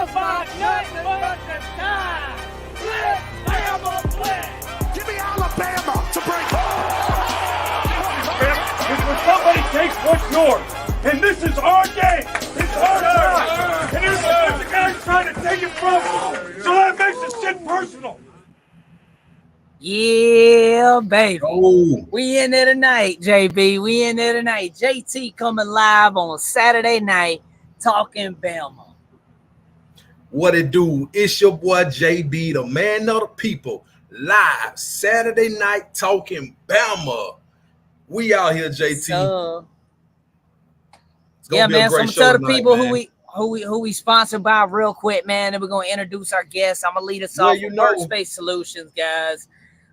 5 Nights Talk'n Bama. Let Bama play. Give me Alabama to break. When somebody takes what's yours, and this is our game, it's our turn, and there's the guy's trying to take it from us, so that makes the shit personal. Yeah, baby. Oh. We in there tonight, JB. We in there tonight. JT coming live on Saturday night, talking Bama. What it do? It's your boy JB, the man of the people, live Saturday night talking Bama. We out here, JT. So, yeah, man. So I'm gonna tell the people who we sponsored by real quick, man. And we're gonna introduce our guests. I'm gonna lead us off with Workspace Solutions, guys.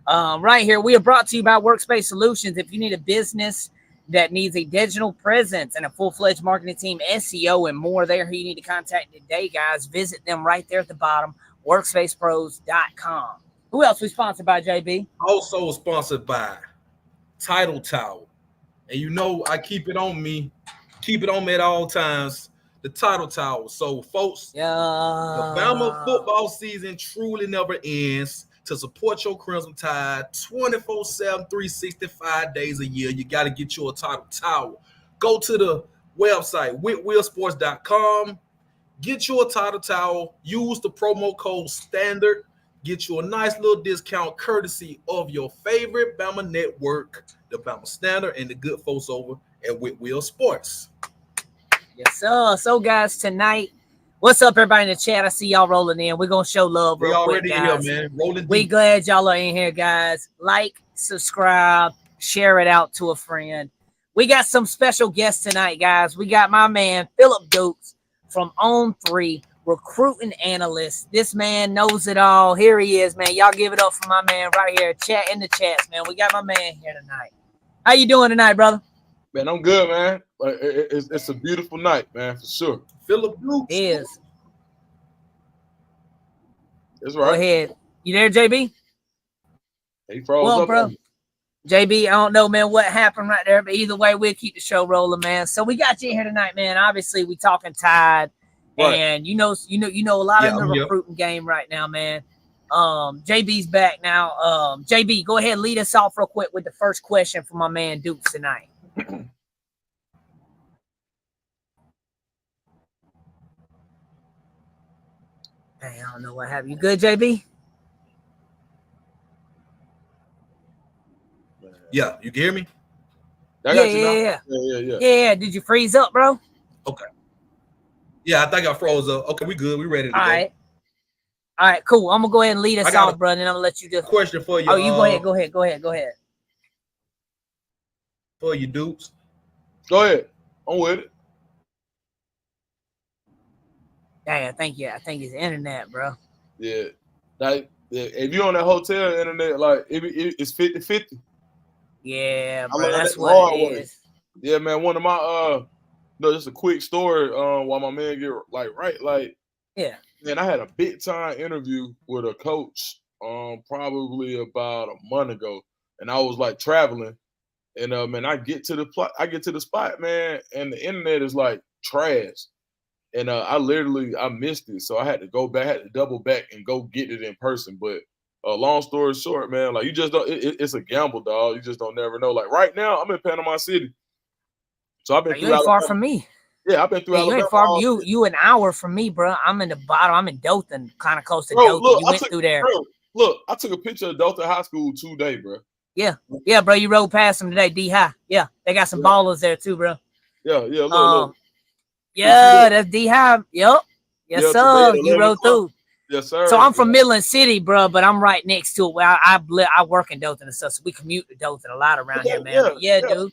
Right here, we are brought to you by Workspace Solutions. If you need a business that needs a digital presence and a full-fledged marketing team, SEO, and more, there who you need to contact today, guys. Visit them right there at the bottom, workspacepros.com. Who else we sponsored by, JB? Also sponsored by Title Tower. And you know I keep it on me at all times. The Title Tower. So, folks, the Bama football season truly never ends. To support your Crimson Tide 24/7, 365 days a year, you got to get you a Title Tower. Go to the website, whitwillsports.com. Get you a Title Tower. Use the promo code STANDARD. Get you a nice little discount courtesy of your favorite Bama network, the Bama Standard, and the good folks over at Whitwell Sports. Yes, sir. So, guys, tonight, what's up, everybody in the chat? I see y'all rolling in. We're going to show love real quick, guys. We already here, man. Rolling deep. We glad y'all are in here, guys. Like, subscribe, share it out to a friend. We got some special guests tonight, guys. We got my man, Phillip Dukes from On3, recruiting analyst. This man knows it all. Here he is, man. Y'all give it up for my man right here. Chat in the chats, man. We got my man here tonight. How you doing tonight, brother? Man, I'm good, man. It's a beautiful night, man, for sure. Phillip Dukes is. That's right. Go ahead. You there, JB? He froze up, bro. JB, I don't know, man, what happened right there, but either way, we'll keep the show rolling, man. So we got you here tonight, man. Obviously, we talking Tide, right. And you know a lot of the recruiting game right now, man. JB's back now. JB, go ahead, lead us off real quick with the first question from my man Dukes tonight. Hey, I don't know what happened. You good, JB? Yeah, you can hear me? Yeah. Did you freeze up, bro? Okay. Yeah, I think I froze up. Okay, we good. We ready to go. All right, cool. I'm gonna go ahead and lead us off, bro, and I'm gonna let you just question for you. Oh, you go ahead. For you, Dukes. Go ahead. I'm with it. Dang, I think it's internet, bro. Yeah. Like, if you're on that hotel internet, like it's 50-50. Yeah, bro, that's what it is. Yeah, man. One of my just a quick story while my man get yeah. Man, I had a big time interview with a coach probably about a month ago, and I was like traveling, and man, I get to the spot, man, and the internet is like trash. And I missed it. So I had to go back, had to double back and go get it in person. But long story short, man, like you just don't, it's a gamble, dog. You just don't never know. Like right now, I'm in Panama City. So I've been through Alabama. Far from me. Yeah, I've been through Alabama. You ain't far from you. You an hour from me, bro. I'm in the bottom. I'm in Dothan, kind of close to Dothan. Look, you went through there. Bro, look, I took a picture of Dothan High School today, bro. Yeah, bro. You rode past them today, D-High. Yeah, they got some ballers there too, bro. Yeah, look. Yeah, that's D-High. Yep. Yes, sir. You rode through. Yes, sir. So I'm from Midland City, bro, but I'm right next to it. Well, I work in Dothan and stuff, so we commute to Dothan a lot around here, man. Dude.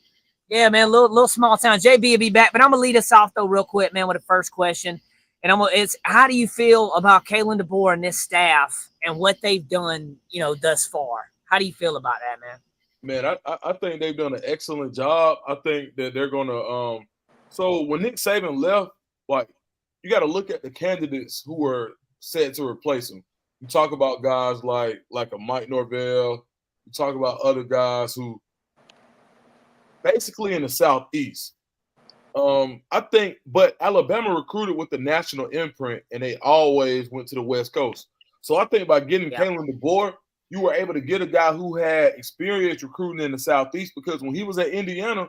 Yeah, man, little small town. JB will be back, but I'm gonna lead us off though real quick, man, with the first question. And it's how do you feel about Kalen DeBoer and this staff and what they've done, thus far? How do you feel about that, man? Man, I think they've done an excellent job. I think that they're gonna so when Nick Saban left, like you got to look at the candidates who were set to replace him. You talk about guys like a Mike Norvell. You talk about other guys who basically in the Southeast. I think, but Alabama recruited with the national imprint, and they always went to the West Coast. So I think by getting Kalen DeBoer, you were able to get a guy who had experience recruiting in the Southeast, because when he was at Indiana,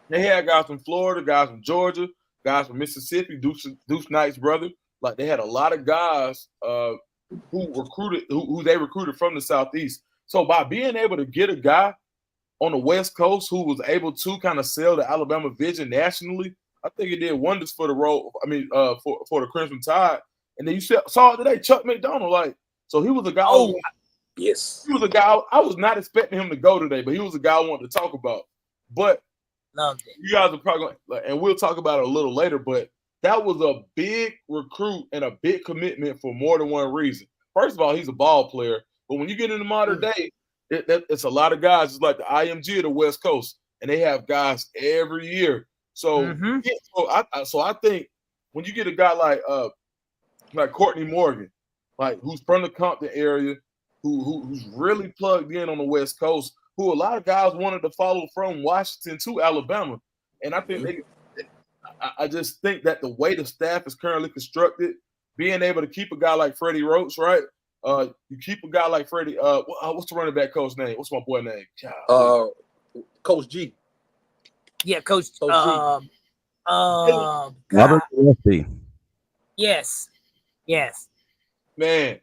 they had guys from Florida, guys from Georgia, guys from Mississippi, Dukes Knight's brother. Like, they had a lot of guys who they recruited from the Southeast. So by being able to get a guy on the West Coast who was able to kind of sell the Alabama vision nationally, I think it did wonders for the for the Crimson Tide. And then you saw it today, Chuck McDonald. Like, so he was a guy. Yes, he was a guy. I was not expecting him to go today, but he was a guy I wanted to talk about. But loved it. You guys are probably going, and we'll talk about it a little later. But that was a big recruit and a big commitment for more than one reason. First of all, he's a ball player, but when you get into modern day, it's a lot of guys. It's like the IMG of the West Coast, and they have guys every year. So, so I think when you get a guy like Courtney Morgan, like who's from the Compton area, who's really plugged in on the West Coast, who a lot of guys wanted to follow from Washington to Alabama, and I think I just think that the way the staff is currently constructed, being able to keep a guy like Freddie Roach, right? You keep a guy like Freddie. What's the running back coach name? What's my boy name? Coach G. Yeah, Coach G. Robert Gillespie. Yes. Man,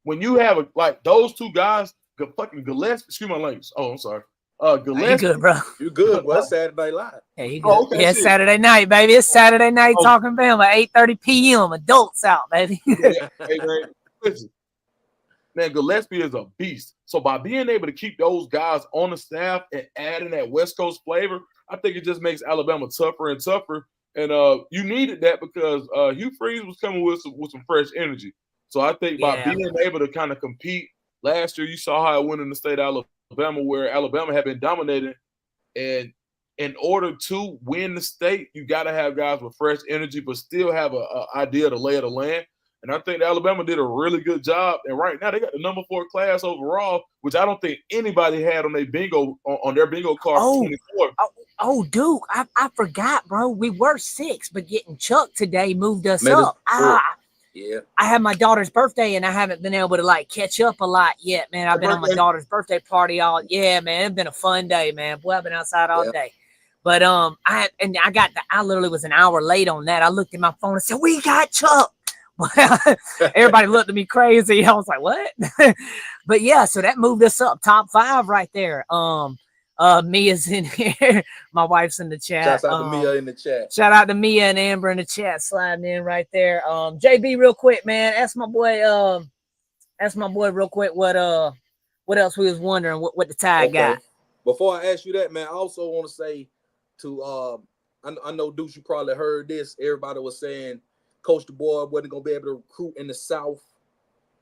when you have like those two guys, fucking Gillespie. Excuse my language. Oh, I'm sorry. Gillespie. You good, bro? You good? Well, that's Saturday Night Live. Hey, you good? Okay, it's Saturday night, baby. It's Saturday night talking Bama. 8:30 p.m. Adults out, baby. Hey, man, listen. Man, Gillespie is a beast. So by being able to keep those guys on the staff and adding that West Coast flavor, I think it just makes Alabama tougher and tougher. And you needed that because Hugh Freeze was coming with some fresh energy. So I think by being able to kind of compete, last year you saw how it went in the state of Alabama, where Alabama had been dominating. And in order to win the state, you got to have guys with fresh energy, but still have an idea of the lay of the land. And I think Alabama did a really good job. And right now they got the number 4 class overall, which I don't think anybody had on their bingo card. Oh, 24. Oh, Duke, I forgot, bro. We were 6, but getting Chuck today moved us up. Yeah. I had my daughter's birthday, and I haven't been able to like catch up a lot yet, man. I've been on my daughter's birthday party all. Yeah, man, it's been a fun day, man. Boy, I've been outside all day. But I literally was an hour late on that. I looked at my phone and said, "We got Chuck." Everybody looked at me crazy. I was like, what? But yeah, so that moved us up top 5 right there. Mia's in here. My wife's in the chat. Shout out to Mia in the chat. Shout out to Mia and Amber in the chat, sliding in right there. JB, real quick, man. Ask my boy real quick what else we was wondering what the Tide got. Before I ask you that, man, I also want to say to I know Deuce, you probably heard this. Everybody was saying Coach DeBoer wasn't going to be able to recruit in the South.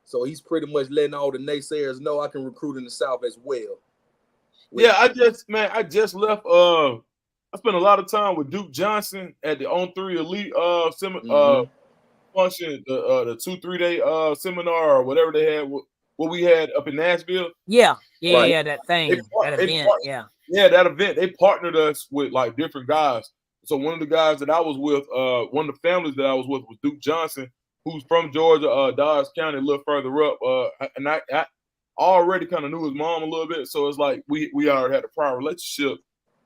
So he's pretty much letting all the naysayers know I can recruit in the South as well. Yeah, I just left. I spent a lot of time with Duke Johnson at the On3 Elite function, the 2-3 day seminar or whatever they had, what we had up in Nashville. Yeah, that thing, that event, that event. They partnered us with like different guys. So one of the guys that I was with, one of the families that I was with was Duke Johnson, who's from Georgia, Dodge County, a little further up. And I already kind of knew his mom a little bit, so it's like we already had a prior relationship.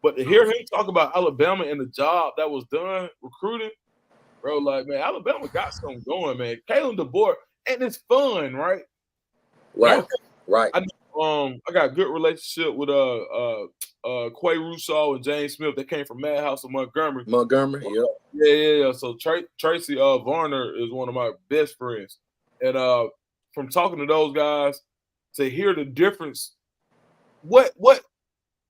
But to hear him talk about Alabama and the job that was done recruiting, bro, like, man, Alabama got something going, man. Kalen DeBoer, and it's fun, right? Right. I got a good relationship with Quay Rousseau and James Smith. They came from Madhouse in Montgomery. Yeah. So Tracy Varner is one of my best friends, and from talking to those guys, to hear the difference, what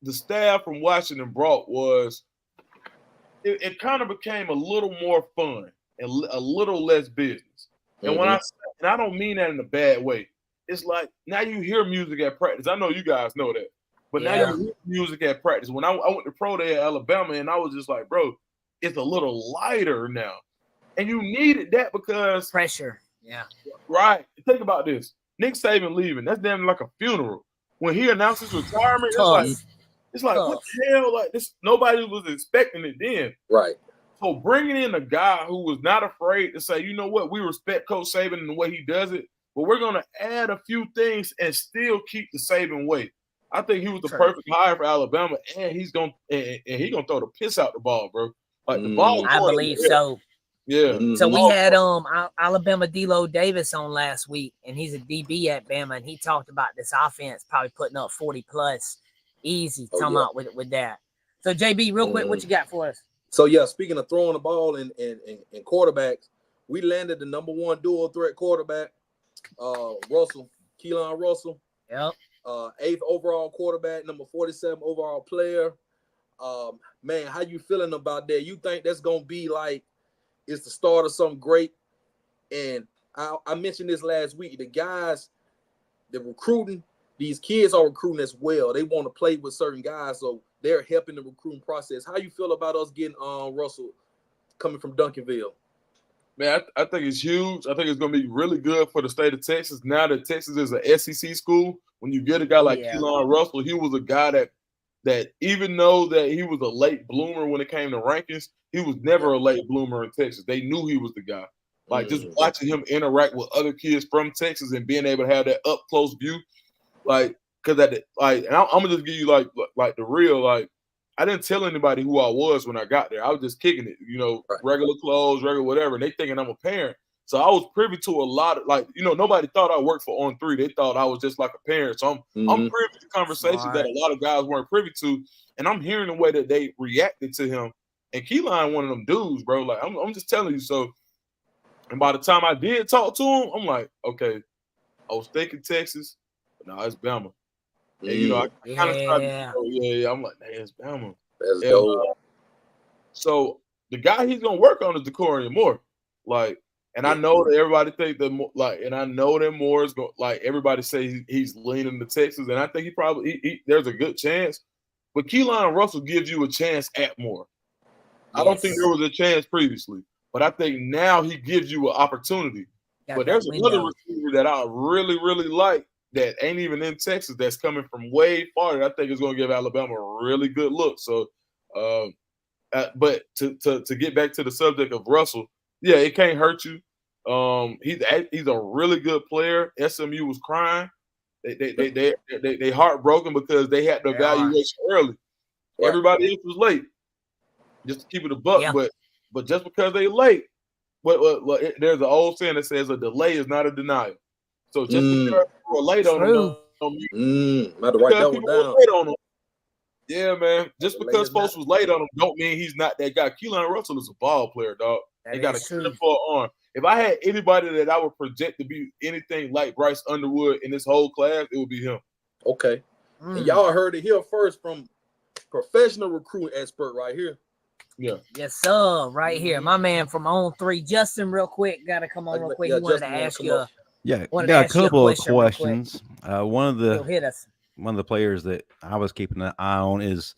the staff from Washington brought was it kind of became a little more fun and a little less business. And when I don't mean that in a bad way, it's like now you hear music at practice. I know you guys know that, but now you hear music at practice. When I went to pro day at Alabama, and I was just like, bro, it's a little lighter now, and you needed that because pressure. Yeah, right. Think about this. Nick Saban leaving, that's damn like a funeral. When he announced his retirement, it's like what the hell? Like this, nobody was expecting it then. Right. So bringing in a guy who was not afraid to say, you know what, we respect Coach Saban and the way he does it, but we're going to add a few things and still keep the Saban way. I think he was the perfect hire for Alabama, and he's gonna throw the piss out the ball, bro. Like the ball. I believe so. Yeah. So we had Alabama D-Lo Davis on last week, and he's a DB at Bama, and he talked about this offense probably putting up 40 plus easy. Talking about with that. So JB, real quick, what you got for us? So yeah, speaking of throwing the ball and quarterbacks, we landed the number 1 dual threat quarterback, Keelon Russell. Yep. 8th overall quarterback, number 47 overall player. Man, how you feeling about that? You think that's gonna be like it's the start of something great? And I mentioned this last week. The guys, the recruiting, these kids are recruiting as well. They want to play with certain guys, so they're helping the recruiting process. How you feel about us getting Russell coming from Duncanville? Man, I think it's huge. I think it's going to be really good for the state of Texas. Now that Texas is an SEC school, when you get a guy like Keelon Russell, he was a guy that even though that he was a late bloomer when it came to rankings, he was never a late bloomer in Texas. They knew he was the guy. Like just watching him interact with other kids from Texas and being able to have that up close view, like because and I'm gonna just give you like the real like. I didn't tell anybody who I was when I got there. I was just kicking it, regular clothes, regular whatever. And they thinking I'm a parent. So I was privy to a lot of nobody thought I worked for On3. They thought I was just like a parent. So I'm privy to conversations that a lot of guys weren't privy to. And I'm hearing the way that they reacted to him. And Keelon, one of them dudes, bro. Like I'm just telling you. So, and by the time I did talk to him, I'm like, okay, I was thinking Texas, but no, it's Bama. And I kind of started, I'm like, man, it's Bama. That's dope. So the guy he's gonna work on is Decorian Moore. Like, and I know that everybody think that and I know that Moore is going everybody say he's leaning to Texas, and I think he probably there's a good chance. But Keelon Russell gives you a chance at Moore. I don't think there was a chance previously, but I think now he gives you an opportunity. But there's another receiver that I really, really like that ain't even in Texas that's coming from way farther. I think it's going to give Alabama a really good look. So, but to get back to the subject of Russell, yeah, it can't hurt you. He's a really good player. SMU was crying. They heartbroken because they had the evaluation early. Right. Everybody else was late. Just to keep it a buck, but just because they late, there's an old saying that says a delay is not a denial. So just because people were late on him, yeah, man. Just because folks was late on him don't mean he's not that guy. Keelon Russell is a ball player, dog. They got a killer for an arm. If I had anybody that I would project to be anything like Bryce Underwood in this whole class, it would be him. Okay. And y'all heard it here first from professional recruiting expert right here. Yeah. Yes, sir. Right here. My man from On3. Justin, real quick. Got to come on real quick. He wanted to ask you. Yeah, got a couple of questions. One of the players that I was keeping an eye on is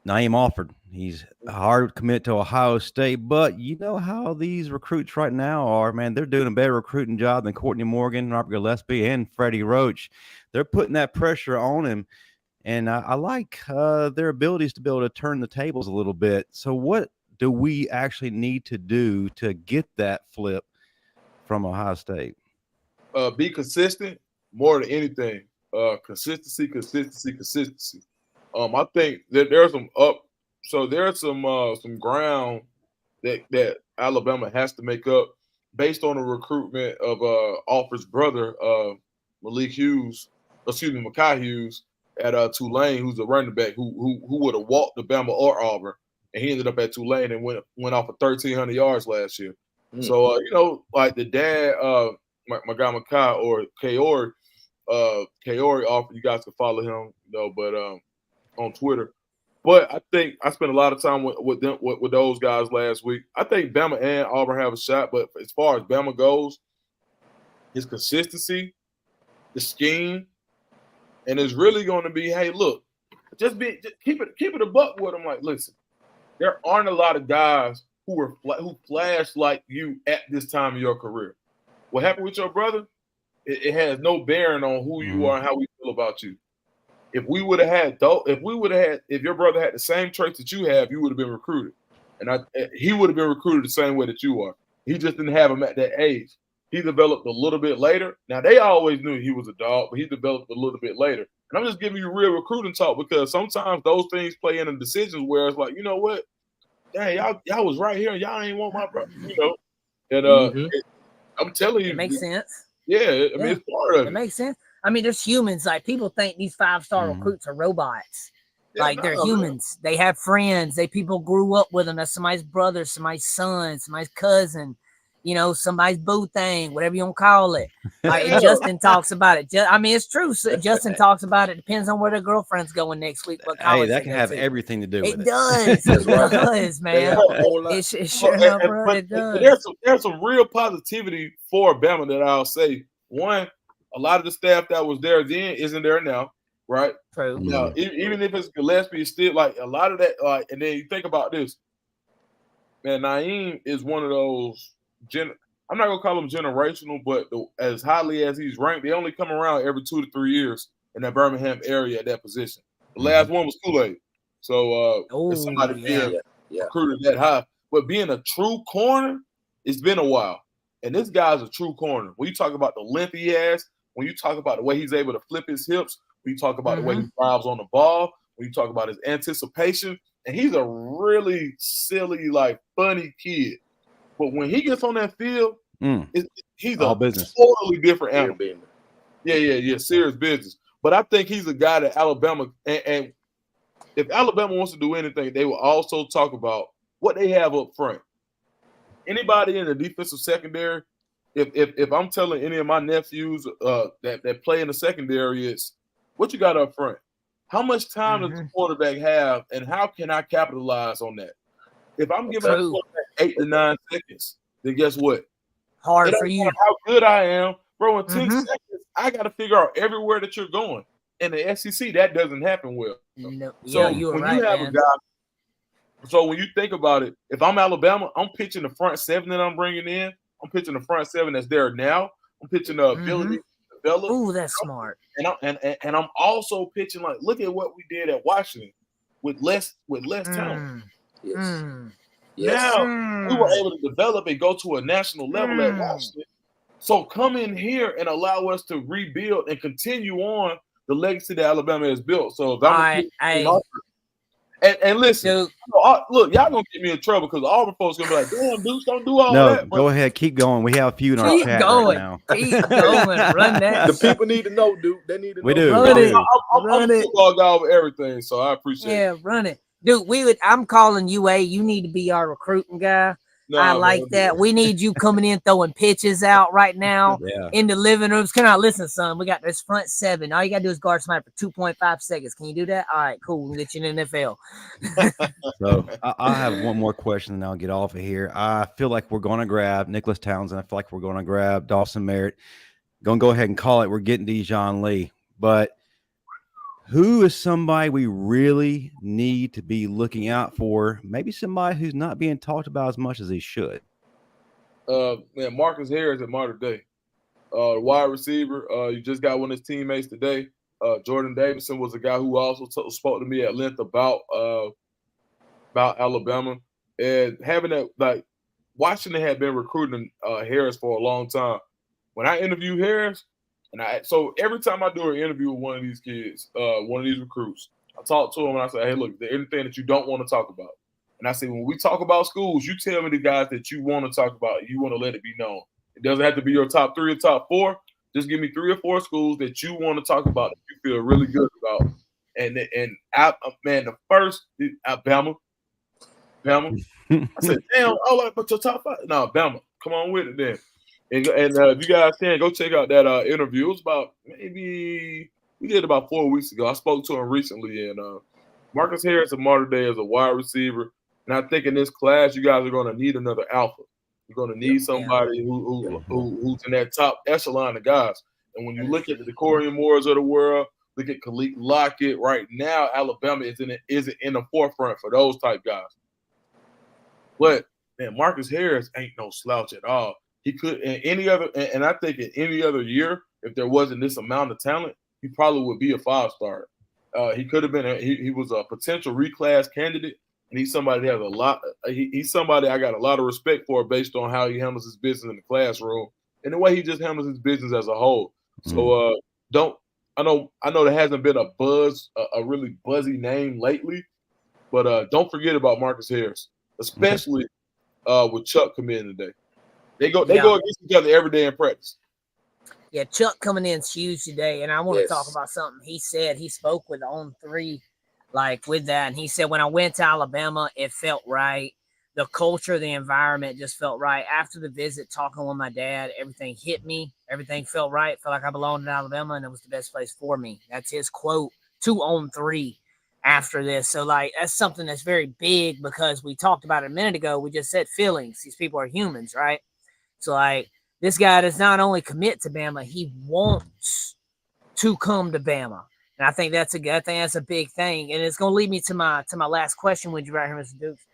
Naeem Alford. He's a hard commit to Ohio State, but you know how these recruits right now are, man. They're doing a better recruiting job than Courtney Morgan, Robert Gillespie, and Freddie Roach. They're putting that pressure on him, and I like their abilities to be able to turn the tables a little bit. So what do we actually need to do to get that flip from Ohio State? Be consistent more than anything. Consistency. I think that there's some ground that Alabama has to make up based on the recruitment of Alford's brother, Makai Hughes at Tulane, who's a running back who would have walked to Bama or Auburn, and he ended up at Tulane and went off for 1,300 yards last year. So like the dad, my guy Makai or Kaori offered, you guys can follow him, but on Twitter. But I think I spent a lot of time with those guys last week. I think Bama and Auburn have a shot, but as far as Bama goes, his consistency, the scheme, and it's really going to be, hey, look, just keep it a buck with them. Like, listen, there aren't a lot of guys who flash like you at this time of your career. What happened with your brother? It has no bearing on who you are and how we feel about you. If your brother had the same traits that you have, you would have been recruited. and he would have been recruited the same way that you are. He just didn't have him at that age. He developed a little bit later. Now, they always knew he was a dog, but he developed a little bit later. And I'm just giving you real recruiting talk because sometimes those things play into decisions where it's like, you know what? Dang, y'all was right here and y'all ain't want my brother, you know. And I'm telling you. It makes sense. Yeah, I mean, it's part of it. It makes sense. I mean, there's humans. Like, people think these 5-star recruits are robots. Yeah, like, they're humans. Man. They have friends. People grew up with them. That's somebody's brother, somebody's son, somebody's cousin, you know, somebody's boo thing, whatever you want to call it. Like, and Justin talks about it. I mean, it's true. So Justin talks about it. Depends on where their girlfriend's going next week. But hey, that can have everything to do with it. It does. It does, man. It sure enough, bro. It does. There's some real positivity for Bama that I'll say. One, a lot of the staff that was there then isn't there now, right? True. Now, even if it's Gillespie, it's still like a lot of that. And then you think about this, man. Naeem is one of those. I'm not gonna call him generational, but as highly as he's ranked, they only come around every 2 to 3 years in that Birmingham area at that position. The last one was Kool-Aid. So somebody being recruited that high, but being a true corner, it's been a while. And this guy's a true corner. When you talk about the length he has, when you talk about the way he's able to flip his hips, when you talk about the way he drives on the ball, when you talk about his anticipation, and he's a really silly, like funny kid. But when he gets on that field, he's all a business. Totally different animal. Yeah, serious business. But I think he's a guy that Alabama, and if Alabama wants to do anything, they will also talk about what they have up front. Anybody in the defensive secondary, if I'm telling any of my nephews that play in the secondary, it's what you got up front. How much time does the quarterback have, and how can I capitalize on that? If I'm giving up 8 to 9 seconds, then guess what? Hard for you. How good I am, bro. In 10 seconds, I got to figure out everywhere that you're going. In the SEC, that doesn't happen well. No. So you're when right, you have man. a guy, so when you think about it, if I'm Alabama, I'm pitching the front seven that I'm bringing in. I'm pitching the front seven that's there now. I'm pitching the ability to develop. Ooh, that's smart. And I'm also pitching like, look at what we did at Washington with less talent. Yes. Now we were able to develop and go to a national level at Washington. So come in here and allow us to rebuild and continue on the legacy that Alabama has built. So if and listen, Dude. Look, y'all gonna get me in trouble because Auburn folks gonna be like, "Damn, Dukes, don't do all that." No, go ahead, keep going. We have a few in our chat right now. Keep going, run that. The people need to know, dude. They need to know. We do. Run it. I'm a football guy with everything, so I appreciate it. Yeah, run it, dude. I'm calling UA. You need to be our recruiting guy. I like that. We need you coming in throwing pitches out right now in the living rooms. Can I listen, son? We got this front seven. All you gotta do is guard somebody for 2.5 seconds. Can you do that? All right, cool. We'll get you in the NFL. So I'll have one more question and I'll get off of here. I feel like we're going to grab Nicholas Townsend. I feel like we're going to grab Dawson Merritt. Going to go ahead and call it. We're getting Dijon Lee. But who is somebody we really need to be looking out for? Maybe somebody who's not being talked about as much as he should. Man, Marcus Harris at Mater Dei. Wide receiver. You just got one of his teammates today. Jordan Davidson was a guy who also spoke to me at length about Alabama. And having that, like, Washington had been recruiting Harris for a long time. When I interviewed Harris, so every time I do an interview with one of these kids, one of these recruits, I talk to them and I say, hey, look, is there anything that you don't want to talk about? And I say, when we talk about schools, you tell me the guys that you want to talk about. You want to let it be known. It doesn't have to be your top 3 or top 4. Just give me 3 or 4 schools that you want to talk about that you feel really good about. And man, the first Alabama. I said, damn, but your top 5? No, Bama. Come on with it then. And if you guys can, go check out that interview. It was about we did about 4 weeks ago. I spoke to him recently, and Marcus Harris at Mater Dei is a wide receiver. And I think in this class, you guys are going to need another alpha. You're going to need somebody who's in that top echelon of guys. And when you look at the Decorian Moores of the world, look at Khalid Lockett, right now, Alabama isn't in the forefront for those type guys. But, man, Marcus Harris ain't no slouch at all. He could in any other, and I think in any other year, if there wasn't this amount of talent, he probably would be a 5-star. He could have been. He was a potential reclass candidate. and he's somebody that has a lot. He's somebody I got a lot of respect for based on how he handles his business in the classroom and the way he just handles his business as a whole. So I know there hasn't been a really buzzy name lately, but don't forget about Marcus Harris, especially with Chuck committing today. They go against each other every day in practice. Yeah, Chuck coming in is huge today, and I want to talk about something he said. He spoke with On3, like with that, and he said, when I went to Alabama, it felt right. The culture, the environment just felt right. After the visit, talking with my dad, everything hit me. Everything felt right. Felt like I belonged in Alabama, and it was the best place for me. That's his quote to On3 after this. So, like, that's something that's very big because we talked about it a minute ago. We just said feelings. These people are humans, right? So, like, this guy does not only commit to Bama, he wants to come to Bama. And I think that's a big thing. And it's going to lead me to my last question with you right here, Mr. Dukes.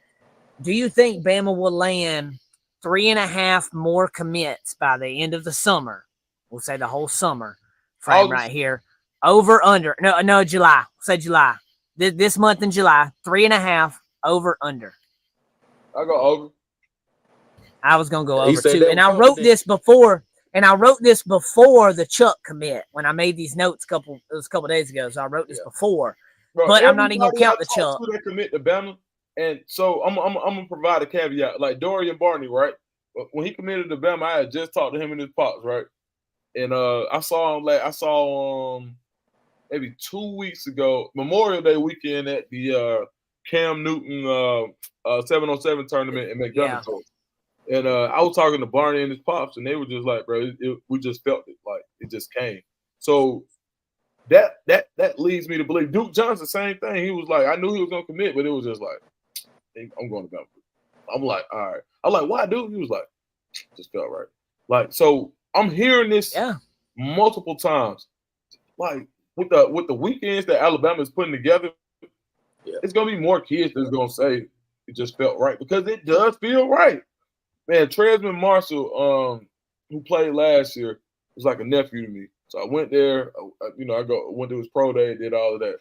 Do you think Bama will land 3.5 more commits by the end of the summer? We'll say the whole summer frame right here. Over, under. No, July. We'll say July. This month in July, 3.5, over, under. I'll go over. I was gonna go over too, and I wrote this before the Chuck commit when I made these notes a couple days ago. So I wrote this before, but I'm not even gonna count the Chuck. That commit to Bama, and so I'm gonna provide a caveat. Like Dorian Barney, right? When he committed to Bama, I had just talked to him and his pops, right? And I saw him maybe 2 weeks ago, Memorial Day weekend at the Cam Newton 707 tournament in McDonald's. And I was talking to Barney and his pops, and they were just like, bro, we just felt it. Like, it just came. So that leads me to believe Duke Johnson, same thing. He was like, I knew he was going to commit, but it was just like, I'm going to Bama. I'm like, all right. I'm like, why, Duke? He was like, just felt right. Like, so I'm hearing this multiple times. Like, with the weekends that Alabama is putting together, it's going to be more kids that's going to say it just felt right because it does feel right. Man, Tresman Marshall, who played last year, was like a nephew to me. So I went there. I went to his pro day, did all of that.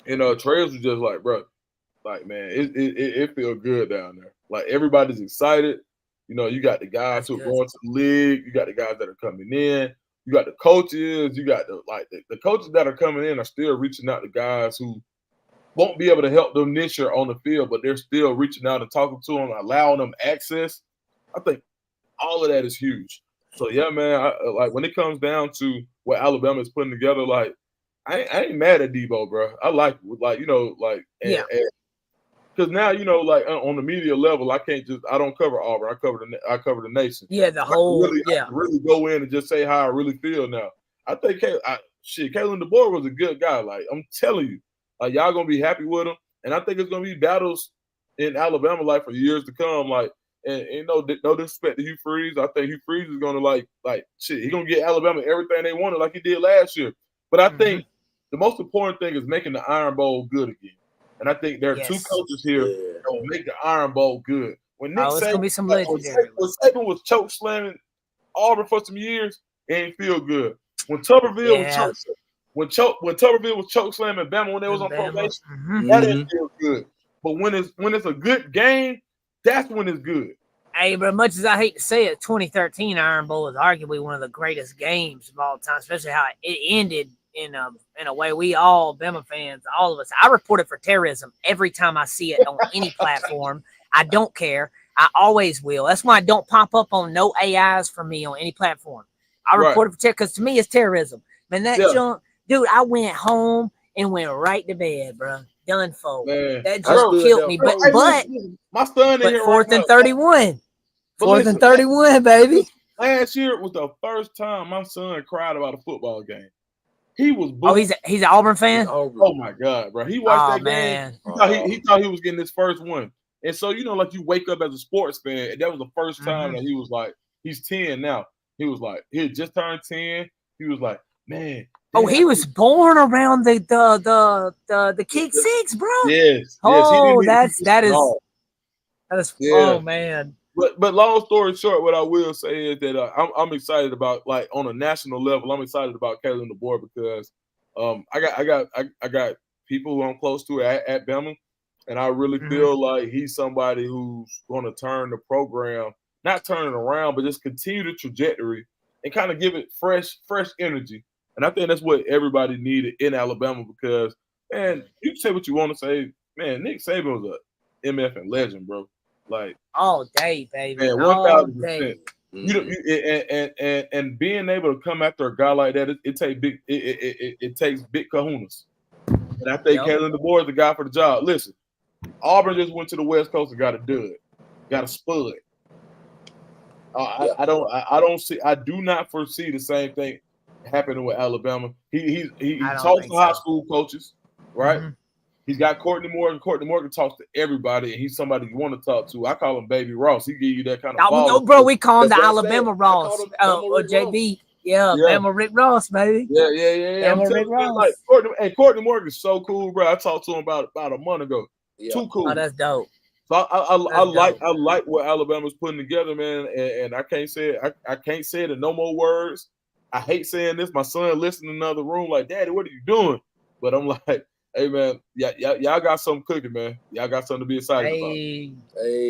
And Trez was just like, bro, like, man, it feels good down there. Like, everybody's excited. You know, you got the guys who are going to the league. You got the guys that are coming in. You got the coaches. You got the coaches that are coming in are still reaching out to guys who won't be able to help them this year on the field, but they're still reaching out and talking to them, allowing them access. I think all of that is huge. So, yeah, man, like when it comes down to what Alabama is putting together, like, I ain't mad at Debo, bro. I like because now, you know, like on the media level, I don't cover Auburn. I cover the nation. Yeah, I really go in and just say how I really feel now. I think Kalen DeBoer was a good guy. Like, I'm telling you. Like, y'all gonna be happy with him, and I think it's gonna be battles in Alabama like for years to come. Like, and no disrespect to Hugh Freeze, I think Hugh Freeze is gonna he's gonna get Alabama everything they wanted like he did last year. But I think the most important thing is making the Iron Bowl good again, and I think there are two coaches here that will make the Iron Bowl good. When Nick Saban, gonna be some legendary. When Saban was choke slamming Auburn for some years, it ain't feel good. When Tuberville was choke. When Tuberville was choke slamming Bama when they was on probation, that didn't feel good. But when it's a good game, that's when it's good. Hey, but much as I hate to say it, 2013 Iron Bowl is arguably one of the greatest games of all time, especially how it ended in a way we all, Bama fans, all of us. I report it for terrorism every time I see it on any platform. I don't care. I always will. That's why I don't pop up on no AIs for me on any platform. I report it for terrorism because to me it's terrorism. Man, that junk. Dude, I went home and went right to bed, bro. Done for. That just killed me. But my son in here 4th and 31. 4th and 31, baby. Last year was the first time my son cried about a football game. He was he's an Auburn fan? Oh my God, bro. He watched that game. He thought he was getting his first one. And so, you know, like you wake up as a sports fan, and that was the first time that he was like, he's 10 now. He was like, he had just turned 10. He was like, man. Oh, he was born around the kick six, bro. Yes. Oh, that is. Oh man. But long story short, what I will say is that I'm excited about, like, on a national level. I'm excited about Kalen DeBoer because I got people who I'm close to at Bama. And I really feel like he's somebody who's going to turn the program, not turn it around, but just continue the trajectory and kind of give it fresh energy. And I think that's what everybody needed in Alabama because, man, you can say what you want to say. Man, Nick Saban was a MF and legend, bro. Like all day, baby. Man, 1,000%. And being able to come after a guy like that, it takes big kahunas. And I think Kalen DeBoer is the guy for the job. Listen, Auburn just went to the West Coast and got a dud, got a spud. I do not foresee the same thing happening with Alabama. He talks to high school coaches, right? He's got Courtney Morgan. Courtney Morgan talks to everybody, and he's somebody you want to talk to. I call him Baby Ross. He give you that kind of bro, we call him the Alabama Ross. Or JB. Yeah, Bama Rick Ross, baby. Yeah. Bama Rick Ross. Like, Courtney Morgan is so cool, bro. I talked to him about a month ago. Yeah. Too cool. Oh, that's dope. So I like what Alabama's putting together, man. And I can't say it. I can't say it in no more words. I hate saying this. My son listening in another room like, Daddy, what are you doing? But I'm like, hey, man, y'all got something cooking, man. Y'all got something to be excited about. Hey.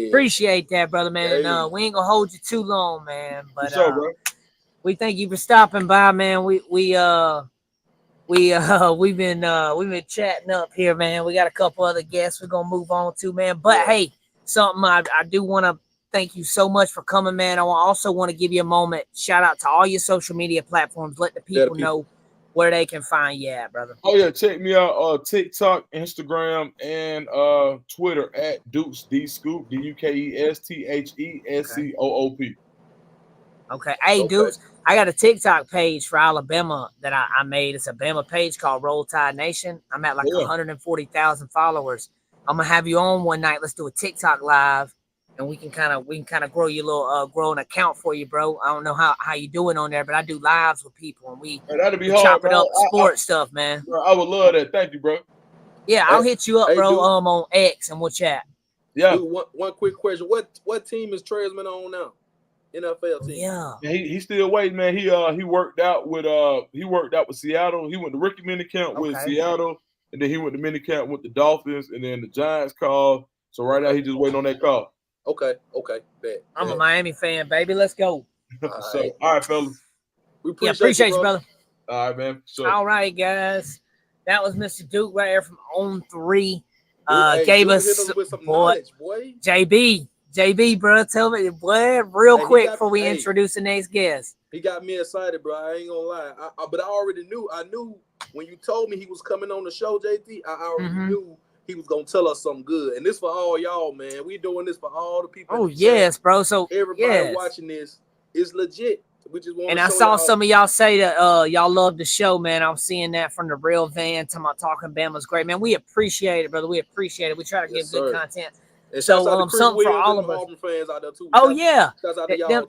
Appreciate that, brother, man. Hey. We ain't gonna hold you too long, man. But sure, bro. We thank you for stopping by, man. We've been chatting up here, man. We got a couple other guests we're gonna move on to, man. But hey, something I do want to thank you so much for coming, man. I also want to give you a moment. Shout out to all your social media platforms. Let the people know where they can find you at, brother. Oh yeah, check me out TikTok, Instagram, and Twitter at Dukes D Scoop, DUKESTHESCOOP. Okay. Hey, Dukes, I got a TikTok page for Alabama that I made. It's a Bama page called Roll Tide Nation. I'm at like 140,000 followers. I'm gonna have you on one night. Let's do a TikTok live, and we can kind of grow your little grow an account for you, bro. I don't know how you doing on there, but I do lives with people, and we chop it up sports stuff, man. Bro, I would love that. Thank you, bro. Yeah, I'll hit you up, bro. On X, and we'll chat. Yeah. Dude, one quick question: What team is Tresman on now? NFL team. Yeah. He's still waiting, man. He worked out with Seattle. He went to rookie minicamp with Seattle, and then he went to minicamp with the Dolphins, and then the Giants called. So right now he's just waiting on that call. Okay. Bet. I'm a Miami fan, baby. Let's go. All right, fellas. We appreciate you, brother. All right, man. Sure. All right, guys. That was Mr. Duke right here from On3. Gave us with some knowledge, boy. JB, bro, tell me, boy, real quick before we introduce the next guest. He got me excited, bro. I ain't gonna lie. But I already knew. I knew when you told me he was coming on the show, JT. I already knew he was gonna tell us something good. And this for all y'all, man. We doing this for all the people. Oh yes, bro. So everybody watching this is legit. We just want. And I saw some of y'all say that y'all love the show, man. I'm seeing that from the real van. Talking Bama's great, man. We appreciate it, brother. We appreciate it. We try to give good content. And so something for all of us. Auburn fans out there too. Oh yeah,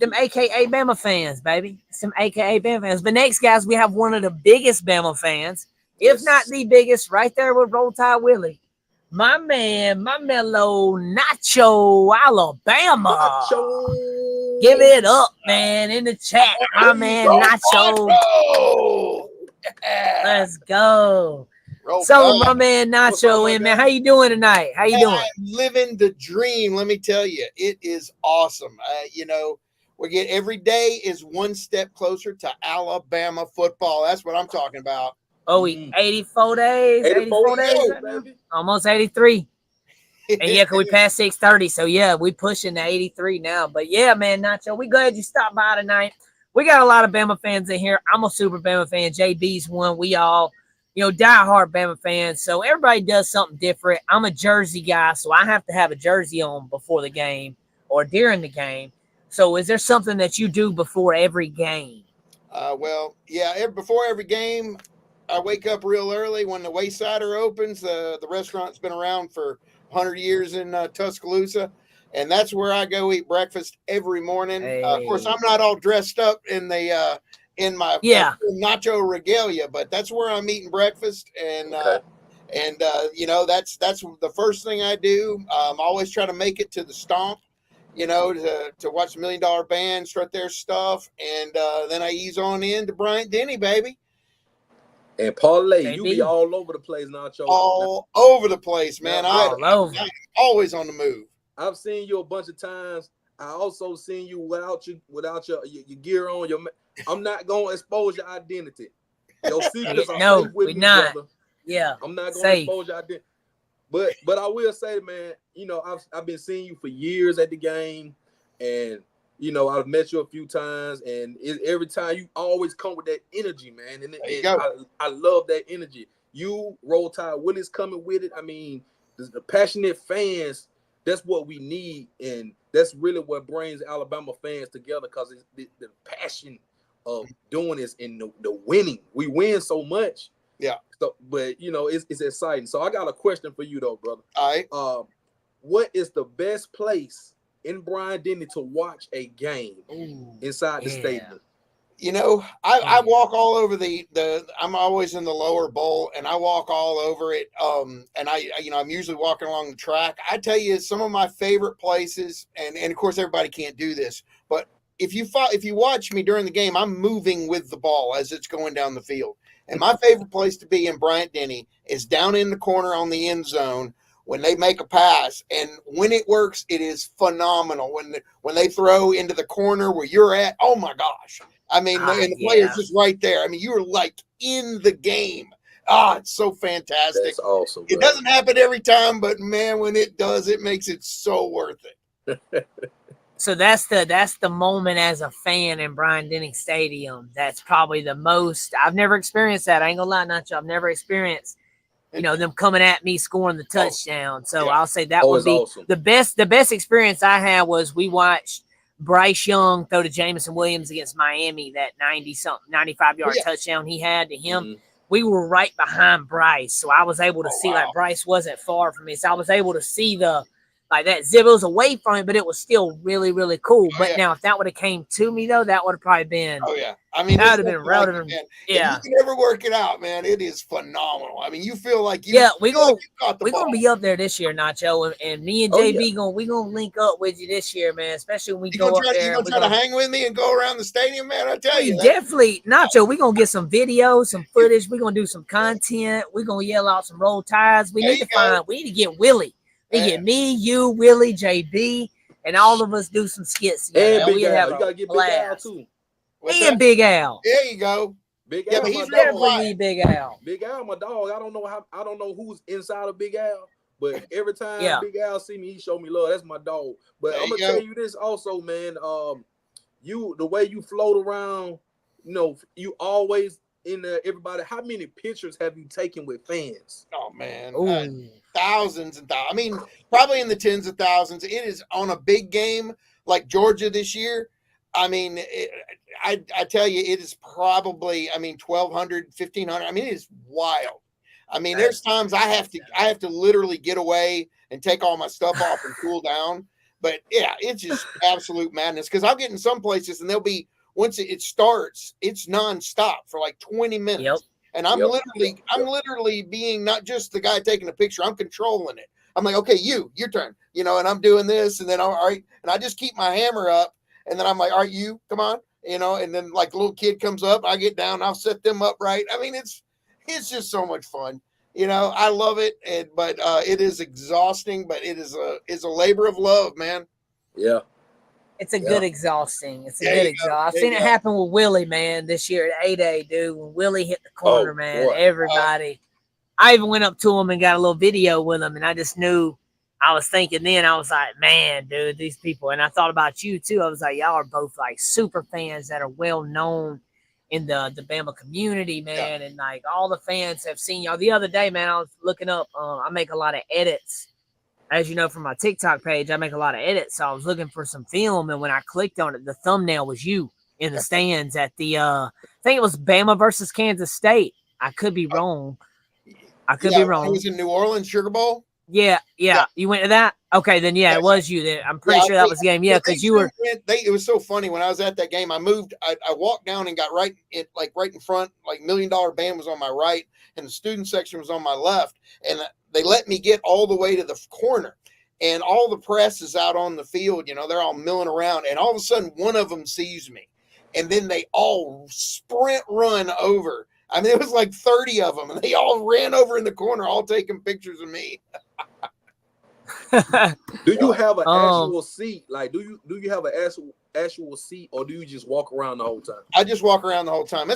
them AKA Bama fans, baby. Some AKA Bama fans. But next, guys, we have one of the biggest Bama fans, if not the biggest, right there with Roll Tide Willie. My man, my mellow Nacho Alabama. Nacho. Give it up, man, in the chat. My man Nacho. Let's go. So my man Nacho in, man. How you doing tonight? How you doing? Living the dream. Let me tell you, it is awesome. Every day is one step closer to Alabama football. That's what I'm talking about. Oh, 84 days. 84 days. Baby. Almost 83. And yeah, because we passed 6:30. So yeah, we pushing to 83 now. But yeah, man, Nacho, we glad you stopped by tonight. We got a lot of Bama fans in here. I'm a super Bama fan. JB's one. We all, diehard Bama fans. So everybody does something different. I'm a jersey guy, so I have to have a jersey on before the game or during the game. So is there something that you do before every game? Before every game, I wake up real early when the Waysider opens. The restaurant's been around for 100 years in Tuscaloosa, and that's where I go eat breakfast every morning. Hey. Of course, I'm not all dressed up in my nacho regalia, but that's where I'm eating breakfast, and that's the first thing I do. I'm always trying to make it to the Stomp, to watch the $1 Million Band start their stuff, and then I ease on in to Bryant Denny, baby. And parlay, you be all over the place, Nacho. All over the place, man. I'm always on the move. I've seen you a bunch of times. I also seen you without your gear on. I'm not gonna expose your identity. Your secrets are safe with me, not. brother. Yeah, I'm not gonna expose your identity. But I will say, man, I've been seeing you for years at the game, and I've met you a few times, and every time you always come with that energy, man. And I love that energy. You, Roll Tide Willie's coming with it. I mean, the passionate fans, that's what we need, and that's really what brings Alabama fans together, because it's the passion of doing this and the winning. We win so much. Yeah. So, but it's exciting. So I got a question for you though, brother. All right. What is the best place in Bryant Denny to watch a game inside the stadium? I walk all over I'm always in the lower bowl, and I walk all over it. And I'm usually walking along the track. I tell you, some of my favorite places, and of course everybody can't do this, but if you watch me during the game, I'm moving with the ball as it's going down the field. And my favorite place to be in Bryant Denny is down in the corner on the end zone when they make a pass. And when it works, it is phenomenal. When they throw into the corner where you're at, oh my gosh. I mean, and the player's just right there. I mean, you're like in the game. It's so fantastic. That's awesome. It doesn't happen every time, but man, when it does, it makes it so worth it. So that's the moment as a fan in Bryant Denny Stadium. That's probably the most. I've never experienced that. I ain't gonna lie, Nacho. I've never experienced, them coming at me scoring the touchdown. So I'll say that would be awesome. The best experience I had was we watched Bryce Young throw to Jameson Williams against Miami, that 95-yard touchdown he had to him. Mm-hmm. We were right behind Bryce, so I was able to see like Bryce wasn't far from me. So I was able to see that zip. It was away from it, but it was still really, really cool. But now, if that would have came to me though, that would have probably been. Oh yeah, I mean, that would have been relevant. Yeah, if you can ever work it out, man. It is phenomenal. I mean, you feel like we're gonna be up there this year, Nacho, and me and JB we gonna link up with you this year, man. Especially when we go up there. You gonna try to hang with me and go around the stadium, man? I tell you, definitely, Nacho. We gonna get some videos, some footage. We gonna do some content. We gonna yell out some roll ties. We need to get Willie. We get me, you, Willie, JB, and all of us do some skits. And Big Al. You gotta get Big Al too. And Big Al. There you go. Big Al. But he's definitely Big Al. Big Al, my dog. I don't know who's inside of Big Al, but every time Big Al see me, he show me love. That's my dog. But I'm gonna tell you this also, man. The way you float around, you always in there. Everybody, how many pictures have you taken with fans? Oh man. Thousands and thousands. I mean, probably in the tens of thousands. It is on a big game like Georgia this year. I mean, I tell you, it is probably, 1,200, 1,500. I mean, it is wild. I mean, there's times I have to literally get away and take all my stuff off and cool down. But yeah, it's just absolute madness. Because I'll get in some places and they'll be, once it starts, it's nonstop for like 20 minutes. Yep. And I'm literally being not just the guy taking a picture. I'm controlling it. I'm like, okay, your turn, and I'm doing this, and then all right, and I just keep my hammer up, and then I'm like, all right, you come on, and then like a little kid comes up, I get down, I'll set them up right. I mean, it's just so much fun, I love it, but it is exhausting, but it is a labor of love, man. Yeah. It's a good exhausting. It's a good exhausting. I've seen it happen with Willie, man, this year at 8A, dude. When Willie hit the corner, man, everybody. I even went up to him and got a little video with him, and I just knew. I was thinking then, I was like, man, dude, these people. And I thought about you, too. I was like, y'all are both, like, super fans that are well-known in the Bama community, man. Yeah. And, like, all the fans have seen y'all. The other day, man, I was looking up. I make a lot of edits. As you know, from my TikTok page, I make a lot of edits. So I was looking for some film, and when I clicked on it, the thumbnail was you in the stands at the I think it was Bama versus Kansas State. I could be wrong. I could be wrong. It was in New Orleans, Sugar Bowl. Yeah. You went to that? Okay, then it was you. Then I'm pretty sure that was the game. Yeah, because you were. It was so funny when I was at that game. I moved. I walked down and got right in front. Like $1 Million Band was on my right, and the student section was on my left, and they let me get all the way to the corner, and all the press is out on the field. They're all milling around, and all of a sudden one of them sees me, and then they all sprint run over I mean, it was like 30 of them, and they all ran over in the corner, all taking pictures of me. Do you have an actual seat? Like, do you have an actual seat, or do you just walk around the whole time? I just walk around the whole time.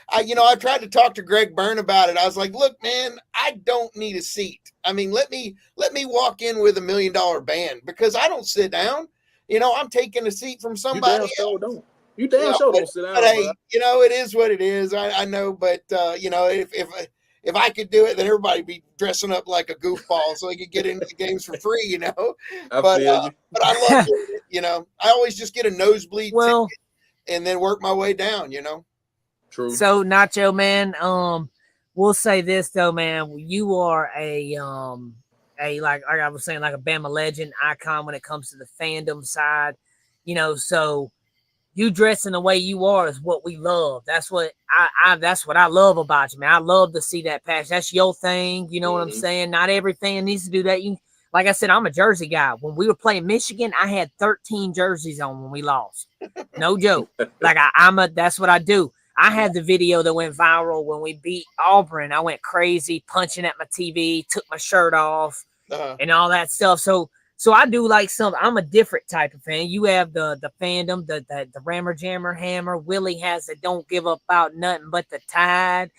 I tried to talk to Greg Byrne about it. I was like, look, man, I don't need a seat. I mean, let me walk in with $1 million band, because I don't sit down. I'm taking a seat from somebody else. You damn sure don't sit down. But hey, it is what it is. I know, but if I could do it, then everybody would be dressing up like a goofball so they could get into the games for free, But I love it, I always just get a nosebleed ticket and then work my way down, True. So Nacho, man, we'll say this though, man, you are a like I was saying, like a Bama legend icon when it comes to the fandom side, so you dressing the way you are is what we love. That's what I love about you, man. I love to see that passion. That's your thing. You know what I'm saying? Not every fan needs to do that. Like I said, I'm a jersey guy. When we were playing Michigan, I had 13 jerseys on when we lost. No joke. Like that's what I do. I had the video that went viral when we beat Auburn. I went crazy, punching at my TV, took my shirt off, and all that stuff. So I do like something. I'm a different type of fan. You have the fandom, the Rammer Jammer Hammer. Willie has the don't give up about nothing but the Tide.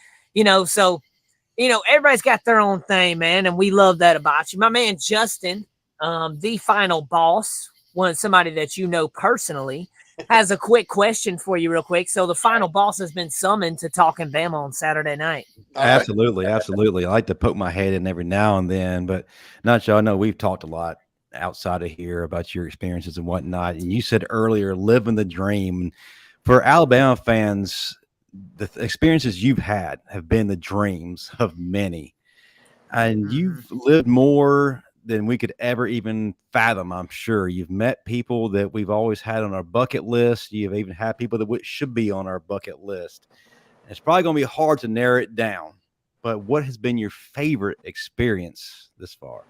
So everybody's got their own thing, man, and we love that about you. My man Justin, the final boss, somebody that personally, has a quick question for you real quick. So the final boss has been summoned to Talk'n Bama on Saturday night. Absolutely. I like to poke my head in every now and then, but Nacho, I know we've talked a lot outside of here about your experiences and whatnot. And you said earlier, living the dream. For Alabama fans, the experiences you've had have been the dreams of many. And you've lived more than we could ever even fathom, I'm sure. You've met people that we've always had on our bucket list. You've even had people that should be on our bucket list. And it's probably going to be hard to narrow it down. But what has been your favorite experience this far?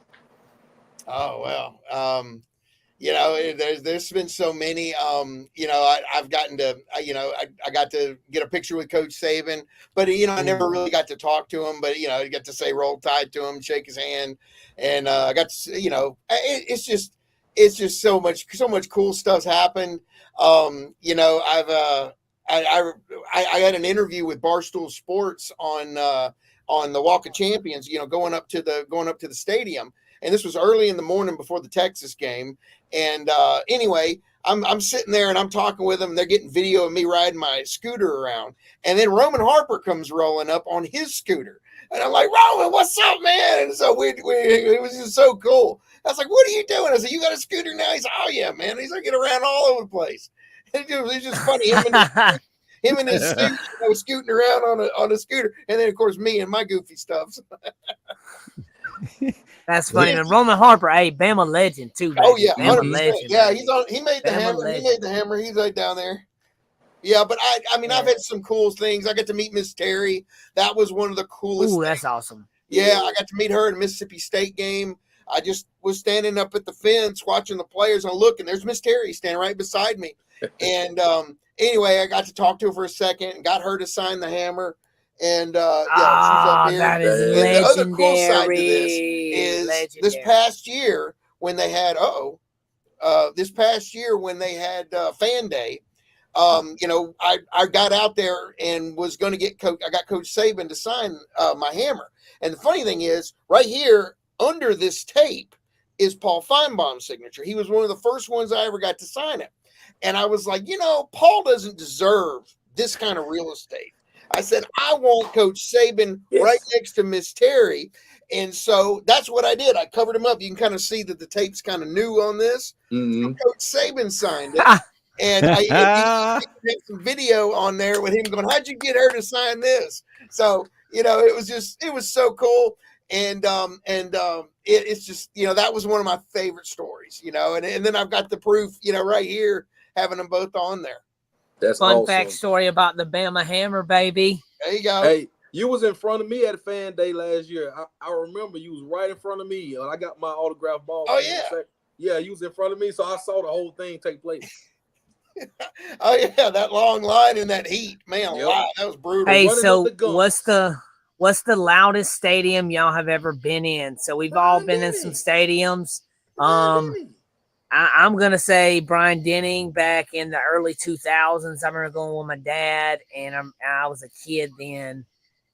Oh, well, there's been so many, I've gotten to, I got to get a picture with Coach Saban, but, I never really got to talk to him, but, I got to say Roll Tide to him, shake his hand. And I got to, it's just so much cool stuff's happened. I had an interview with Barstool Sports on the Walk of Champions, going up to the stadium. And this was early in the morning before the Texas game. And anyway, I'm sitting there and I'm talking with them. They're getting video of me riding my scooter around. And then Roman Harper comes rolling up on his scooter. And I'm like, Roman, what's up, man? And so it was just so cool. I was like, what are you doing? I said, you got a scooter now? He's like, oh, yeah, man. He's like, get around all over the place. It's just funny. Him and his scooting around on a scooter. And then, of course, me and my goofy stuff. That's funny. And Roman Harper, Bama legend too. Baby. Oh yeah, Bama legend. Yeah, he made the Bama hammer. legend. He made the hammer. He's right down there. Yeah, but I mean, I've had some cool things. I got to meet Miss Terry. That was one of the coolest. Ooh, that's awesome. Yeah, I got to meet her at a Mississippi State game. I just was standing up at the fence watching the players, and I look, and there's Miss Terry standing right beside me. And anyway, I got to talk to her for a second and got her to sign the hammer. And she's up here. That is and legendary. the other cool side to this is this past year when they had Fan Day. I got out there and was going to get I got Coach Saban to sign my hammer. And the funny thing is, right here under this tape is Paul Feinbaum's signature. He was one of the first ones I ever got to sign it. And I was like, Paul doesn't deserve this kind of real estate. I said, I want Coach Saban right next to Miss Terry. And so that's what I did. I covered him up. You can kind of see that the tape's kind of new on this. Mm-hmm. Coach Saban signed it. And I had some video on there with him going, how'd you get her to sign this? So, it was so cool. And it's just, that was one of my favorite stories, and then I've got the proof, right here, having them both on there. That's fun awesome. Fact story about the Bama hammer, baby. There you go. Hey, you was in front of me at a Fan Day last year. I remember you was right in front of me, and I got my autographed ball. Oh, yeah. Yeah, you was in front of me, so I saw the whole thing take place. Oh yeah, that long line in that heat, man. Wow, that was brutal. Hey, so what's the loudest stadium y'all have ever been in? So we've all been in some stadiums. I'm gonna say Bryant Denny back in the early 2000s. I remember going with my dad, and I was a kid then.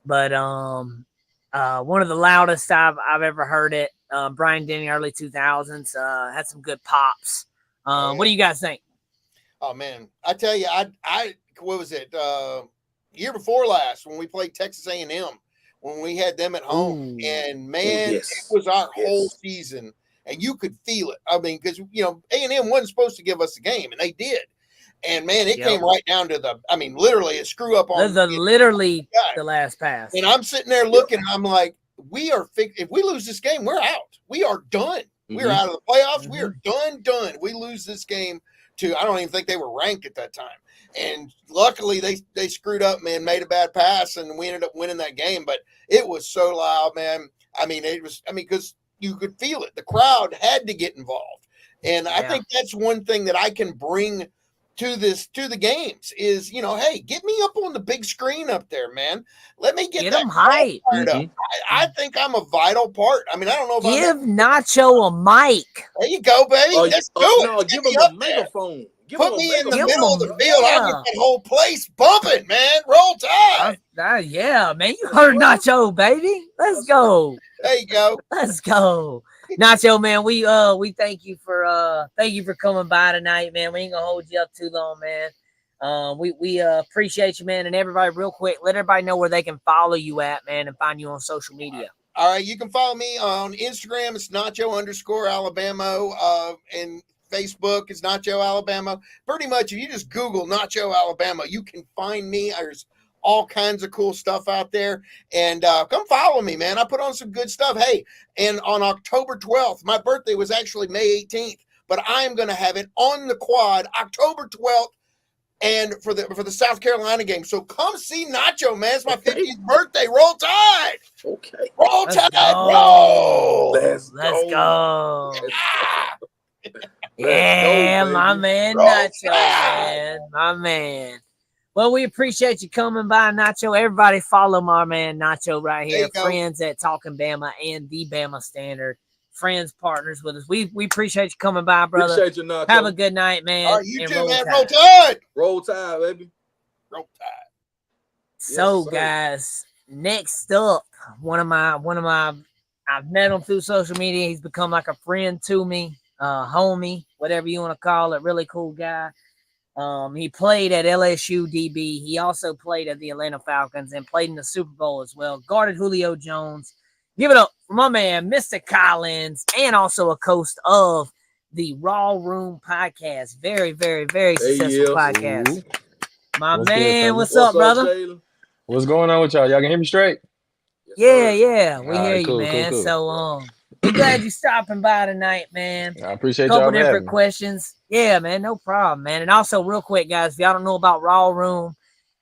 But one of the loudest I've ever heard it. Bryant Denny, early 2000s. Had some good pops. What do you guys think? Oh man, I tell you, I what was it? Year before last when we played Texas A&M, when we had them at home, and man, it was our whole season, and you could feel it. I mean, because A&M wasn't supposed to give us the game, and they did. And man, it came right down to literally a screw up on literally the last pass. And I'm sitting there looking, and I'm like, if we lose this game, we're out. We are done. We're out of the playoffs. We are done. We lose this game to, I don't even think they were ranked at that time. And luckily they screwed up, man, made a bad pass, and we ended up winning that game. But it was so loud, man. Because you could feel it. The crowd had to get involved. And I think that's one thing that I can bring to the games is, hey, get me up on the big screen up there, man. Let me get them hype. I think I'm a vital part. I mean, I don't know if give Nacho a mic. There you go, baby. Let's do it. No, give him a megaphone. Put me in the middle of the field. I'll get that whole place bumping, man. Roll Tide. Yeah, man. You heard Nacho, baby. Let's go. There you go. Let's go. Nacho, man, we thank you for coming by tonight, man. We ain't gonna hold you up too long, man. We appreciate you, man. And everybody, real quick, let everybody know where they can follow you at, man, and find you on social media. All right, you can follow me on Instagram. It's Nacho_Alabamo, and Facebook is Nacho Alabamo. Pretty much, if you just Google Nacho Alabamo, you can find me. There's all kinds of cool stuff out there. And come follow me, man. I put on some good stuff. Hey, and on October 12th, my birthday was actually May 18th, but I'm going to have it on the quad October 12th and for the South Carolina game. So come see Nacho, man. It's my 50th birthday. Roll Tide. Okay. Roll Tide. Roll. Let's go. Yeah, my man Nacho, man. My man. Well, we appreciate you coming by, Nacho. Everybody follow my man Nacho right here. Friends at Talk'n Bama and the Bama Standard. Friends, partners with us. We appreciate you coming by, brother. Appreciate you, Nacho. Have a good night, man. All right, you too, man. Roll Tide. Roll Tide, baby. Roll Tide. So, guys, next up, one of my, I've met him through social media. He's become like a friend to me, homie, whatever you want to call it. Really cool guy. He played at LSU DB. He also played at the Atlanta Falcons and played in the Super Bowl as well. Guarded Julio Jones. Give it up for my man, Mr. Collins, and also a host of the Raw Room podcast. Very, very, very successful podcast. My man, what's up, brother? Jaylen? What's going on with y'all? Y'all can hear me straight? Yeah. We hear you, man. Cool. So, I'm glad you stopping by tonight, man. I appreciate y'all. Couple different questions. Yeah, man, no problem, man. And also, real quick, guys, if y'all don't know about Raw Room,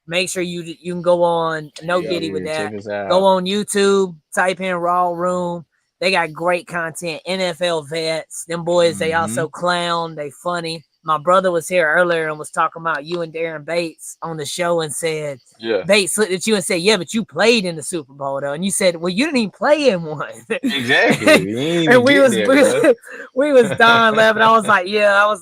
make sure you can go on. No giddy with that. Go on YouTube, type in Raw Room. They got great content. NFL vets, them boys. They also clown. They funny. My brother was here earlier and was talking about you and Darren Bates on the show and said, Bates looked at you and said, yeah, but you played in the Super Bowl, though. And you said, well, you didn't even play in one. Exactly. And we was dying laughing. I was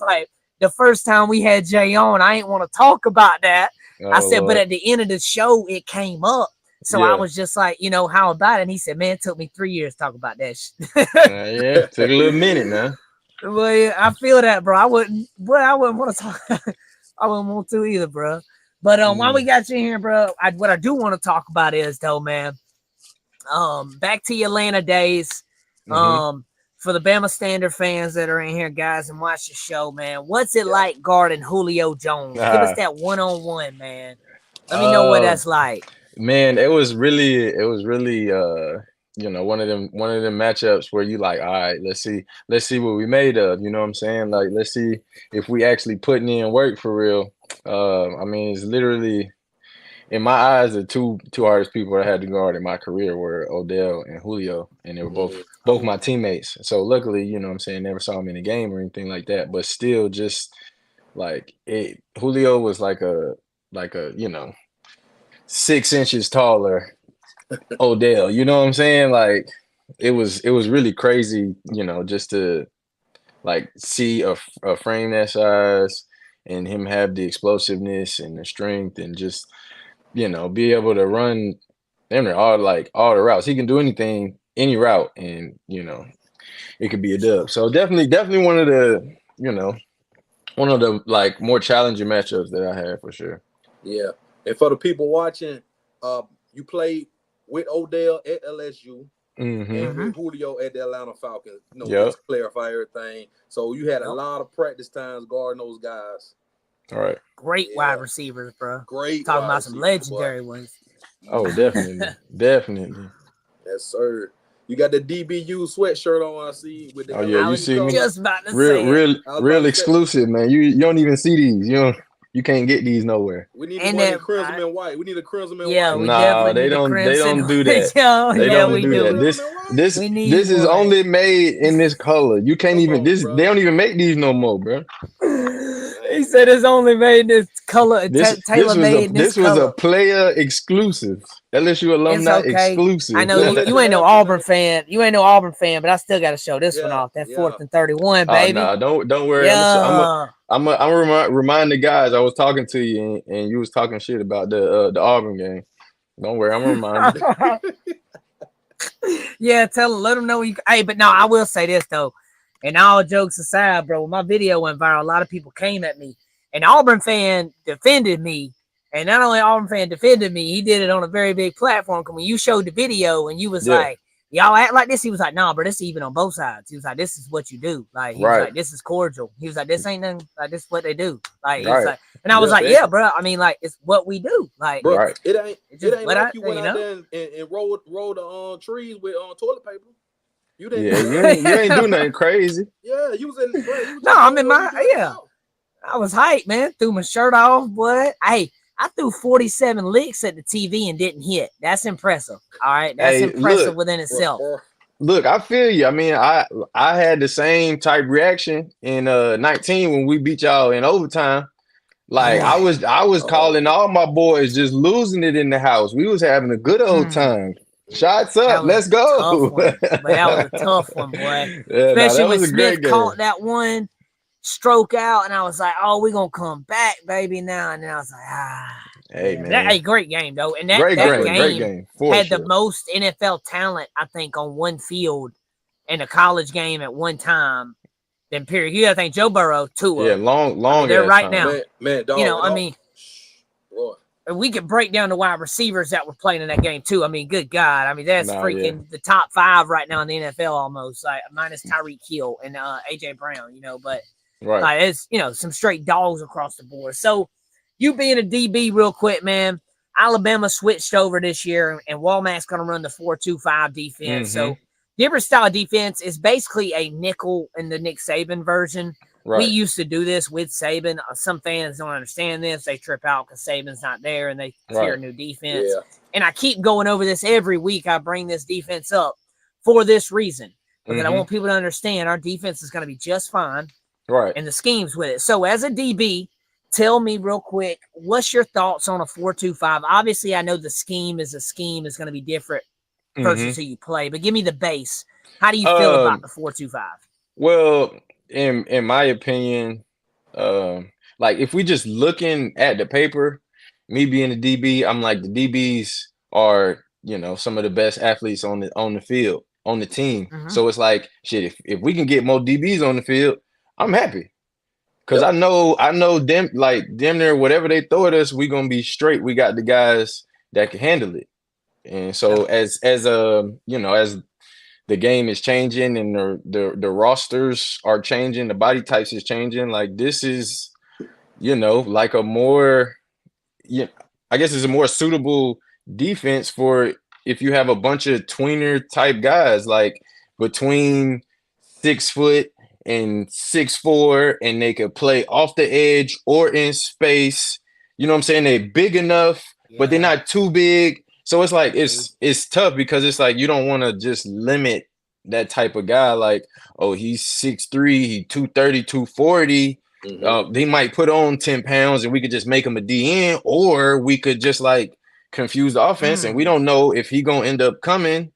like, the first time we had Jay on, I ain't want to talk about that. I said, but at the end of the show, it came up. So I was just like, how about it? And he said, man, it took me 3 years to talk about that shit. Took a little minute, man. Well, yeah, I feel that, bro. I wouldn't want to talk. I wouldn't want to either, bro. But while we got you in here, bro, what I do want to talk about is though, man. Back to your Atlanta days. For the Bama Standard fans that are in here, guys, and watch the show, man. What's it like guarding Julio Jones? Give us that one-on-one, man. Let me know what that's like. Man, it was really one of them matchups where you like, all right, let's see what we made of. You know what I'm saying? Like, let's see if we actually putting in work for real. I mean, it's literally, in my eyes, the two hardest people I had to guard in my career were Odell and Julio, and they were both my teammates. So luckily, you know what I'm saying, never saw them in a game or anything like that. But still, just like Julio was like a 6 inches taller Odell. You know what I'm saying? Like it was really crazy, just to like see a frame that size and him have the explosiveness and the strength and just be able to run all the routes. He can do anything, any route, and it could be a dub. So definitely one of the like more challenging matchups that I had for sure. Yeah, and for the people watching, you played with Odell at LSU. And with Julio at the Atlanta Falcons, just clarify everything. So you had a lot of practice times guarding those guys. All right. Great wide receivers, bro. Great. Talking about some legendary ones. Oh, definitely. Yes, sir. You got the DBU sweatshirt on, I see. With the you see me? Just about to real exclusive, man. You don't even see these. You can't get these nowhere. We need one in crimson and white. We need a crimson and white. No, they don't do that. They don't do that. This is only made in this color. You can't even they don't even make these no more, bro. He said it's only made in this color. Tailor-made. This was a player exclusive. LSU alumni exclusive. I know you ain't no Auburn fan. You ain't no Auburn fan, but I still got to show this one off. That 4th and 31, baby. No, don't worry. I'm gonna remind the guys. I was talking to you, and you was talking shit about the Auburn game. Don't worry, I'm gonna remind you. Yeah, let them know. Hey, but no, I will say this though. And all jokes aside, bro, when my video went viral, a lot of people came at me. An Auburn fan defended me. And not only Auburn fan defended me, he did it on a very big platform. Because when you showed the video and you was like, y'all act like this, he was like, nah, bro, this is even on both sides. He was like, this is what you do. Like, he was like, this is cordial. He was like, this ain't nothing. Like, this is what they do. Like, he was like, and I was like, yeah, bro. I mean, like, it's what we do. Like, bro, it ain't like you went out there and rolled trees with toilet paper. You didn't. You ain't do nothing crazy. Yeah, you was in. No, I'm in my I was hyped, man. Threw my shirt off, boy. Hey, I threw 47 licks at the TV and didn't hit. That's impressive. All right, that's impressive within itself. Look, I feel you. I mean, I had the same type reaction in 19 when we beat y'all in overtime. Like I was calling all my boys just losing it in the house. We was having a good old time. Shots up, let's go. But that was a tough one, boy. Especially when Smith caught that one stroke out, and I was like, "Oh, we're gonna come back, baby!" Now, and then I was like, "Hey, man, great game though." And that great game had the most NFL talent, I think, on one field in a college game at one time. Then period. You gotta think Joe Burrow too. Yeah, long. They're right now, man. Dog, I mean. And we could break down the wide receivers that were playing in that game too. I mean, good God. I mean, that's the top 5 right now in the NFL almost, like minus Tyreek Hill and AJ Brown, but like it's some straight dogs across the board. So you being a DB real quick, man, Alabama switched over this year and Walmart's gonna run the 4-2-5 defense. So different style defense is basically a nickel in the Nick Saban version. We used to do this with Saban. Some fans don't understand this. They trip out because Saban's not there and they fear a new defense. Yeah. And I keep going over this every week. I bring this defense up for this reason. Because I want people to understand our defense is going to be just fine. Right. And the schemes with it. So as a DB, tell me real quick, what's your thoughts on a 4-2-5? Obviously, I know the scheme is going to be different versus who you play. But give me the base. How do you feel about the 4-2-5? Well, in my opinion, like if we just looking at the paper, me being a DB, I'm like the DBs are, some of the best athletes on the field, on the team. So it's like, shit, if we can get more DBs on the field, I'm happy. Cause I know them, like them there, whatever they throw at us, we gonna be straight. We got the guys that can handle it. And so as the game is changing and the rosters are changing, the body types is changing. Like this is, like a more, I guess it's a more suitable defense for if you have a bunch of tweener type guys, like between 6 foot and 6'4", and they could play off the edge or in space. You know what I'm saying? They're big enough, but they're not too big. So it's like it's tough because it's like you don't want to just limit that type of guy. Like, oh, he's 6'3", he 230, 240. They might put on 10 pounds and we could just make him a DN, or we could just like confuse the offense, and we don't know if he gonna end up coming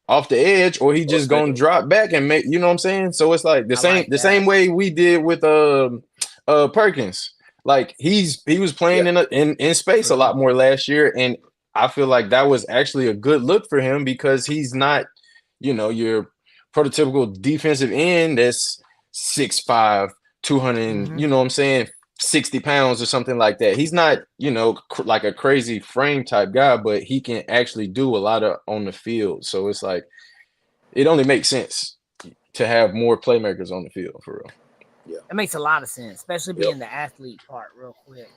off the edge or he just gonna drop back and make, you know what I'm saying? So it's like the same way we did with Perkins. Like he was playing in space a lot more last year, and I feel like that was actually a good look for him because he's not, you know, your prototypical defensive end that's 6'5", 200, you know what I'm saying, 60 pounds or something like that. He's not, you know, like a crazy frame type guy, but he can actually do a lot of on the field. So it's like, it only makes sense to have more playmakers on the field for real. Yeah, it makes a lot of sense, especially being the athlete part real quick.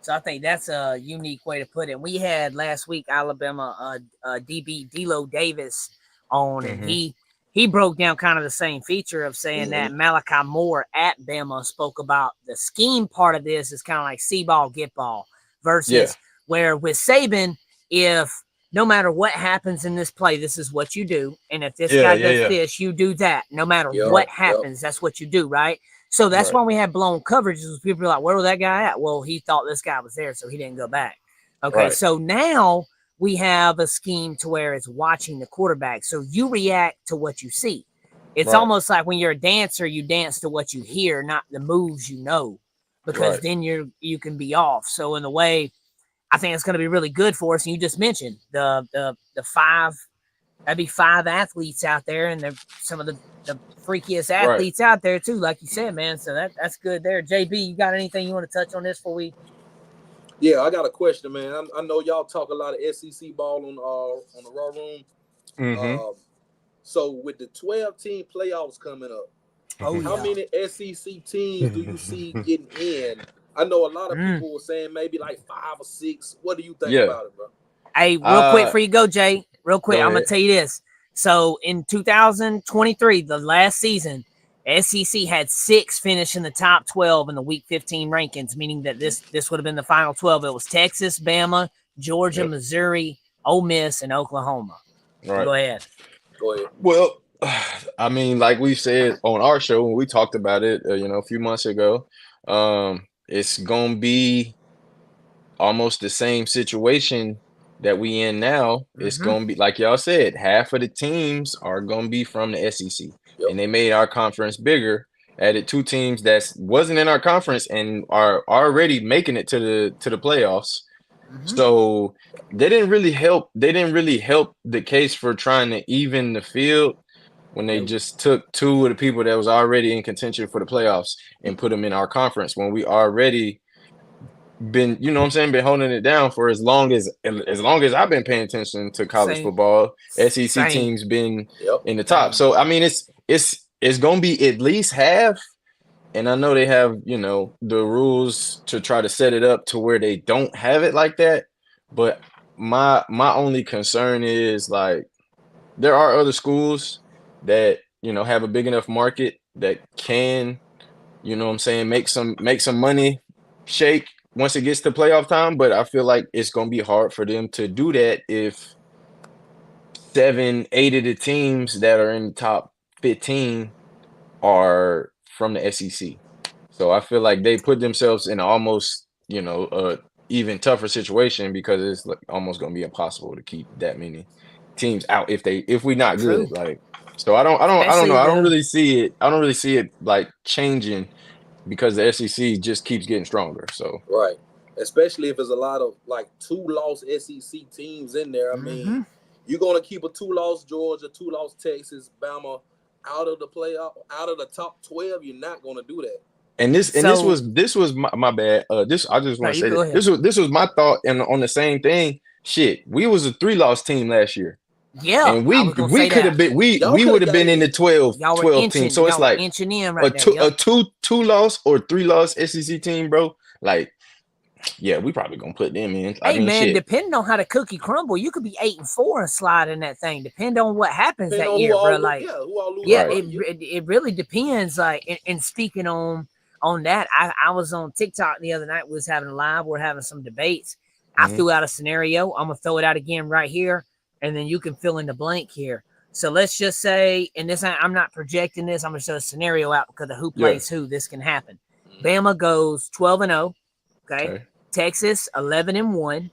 So I think that's a unique way to put it. We had last week Alabama DB D'Lo Davis on, and he broke down kind of the same feature of saying that Malachi Moore at Bama spoke about the scheme part of this is kind of like see ball, get ball versus where with Saban, if no matter what happens in this play, this is what you do. And if this guy does this, you do that. No matter what happens, that's what you do, right? So that's why we had blown coverages. People are like, where was that guy at? Well, he thought this guy was there, so he didn't go back. Okay, so now we have a scheme to where it's watching the quarterback. So you react to what you see. It's almost like when you're a dancer, you dance to what you hear, not the moves you know, because then you can be off. So in a way, I think it's going to be really good for us. And you just mentioned the five, that'd be 5 athletes out there, and they're some of the freakiest athletes out there too, like you said, man. So that's good there. JB, you got anything you want to touch on this before we? Yeah, I got a question, man. I know y'all talk a lot of SEC ball on the Raw Room. So with the 12-team playoffs coming up, how many SEC teams do you see getting in? I know a lot of people were saying maybe like 5 or 6. What do you think about it, bro? Hey, real quick before you go, Jay, real quick, I'm going to tell you this. So in 2023, the last season, SEC had 6 finish in the top 12 in the Week 15 rankings, meaning that this would have been the final 12. It was Texas, Bama, Georgia, Missouri, Ole Miss, and Oklahoma. Right. Go ahead. Well, I mean, like we said on our show when we talked about it, a few months ago, it's gonna be almost the same situation that we in now. It's gonna be like y'all said, half of the teams are gonna be from the SEC, and they made our conference bigger. Added 2 teams that wasn't in our conference and are already making it to the playoffs. So they didn't really help. They didn't really help the case for trying to even the field when they just took 2 of the people that was already in contention for the playoffs and put them in our conference when we already been, you know what I'm saying, been holding it down for as long as I've been paying attention to college football. SEC teams been in the top. So I mean, it's gonna be at least half. And I know they have, the rules to try to set it up to where they don't have it like that. But my only concern is like there are other schools that, have a big enough market that can, make some money shake once it gets to playoff time. But I feel like it's gonna be hard for them to do that if 7, 8 of the teams that are in the top 15 are from the SEC. So I feel like they put themselves in almost, even tougher situation because it's like almost going to be impossible to keep that many teams out if we not good. Like, so I don't know. I don't really see it like changing because the SEC just keeps getting stronger. So especially if there's a lot of like 2-loss SEC teams in there. I mean, you're going to keep a 2-loss Georgia, 2-loss Texas, Bama out of the playoff, out of the top 12. You're not going to do that. And this was my bad. I just want to say this was my thought on the same thing. Shit, we was a 3-loss team last year. Yeah, and we could have been we would have been in the 12 team. So it's like a 2-loss or 3-loss SEC team, bro. Like, yeah, we probably gonna put them in. Hey, man, depending on how the cookie crumble, you could be 8-4 and slide in that thing. Depending on what happens that year, bro. Like, it really depends. Like, and speaking on that, I was on TikTok the other night. We was having a live. We're having some debates. I threw out a scenario. I'm gonna throw it out again right here, and then you can fill in the blank here. So let's just say, and this I'm not projecting this. I'm gonna show a scenario out because of who plays who. This can happen. Bama goes 12-0. Okay. Texas 11-1.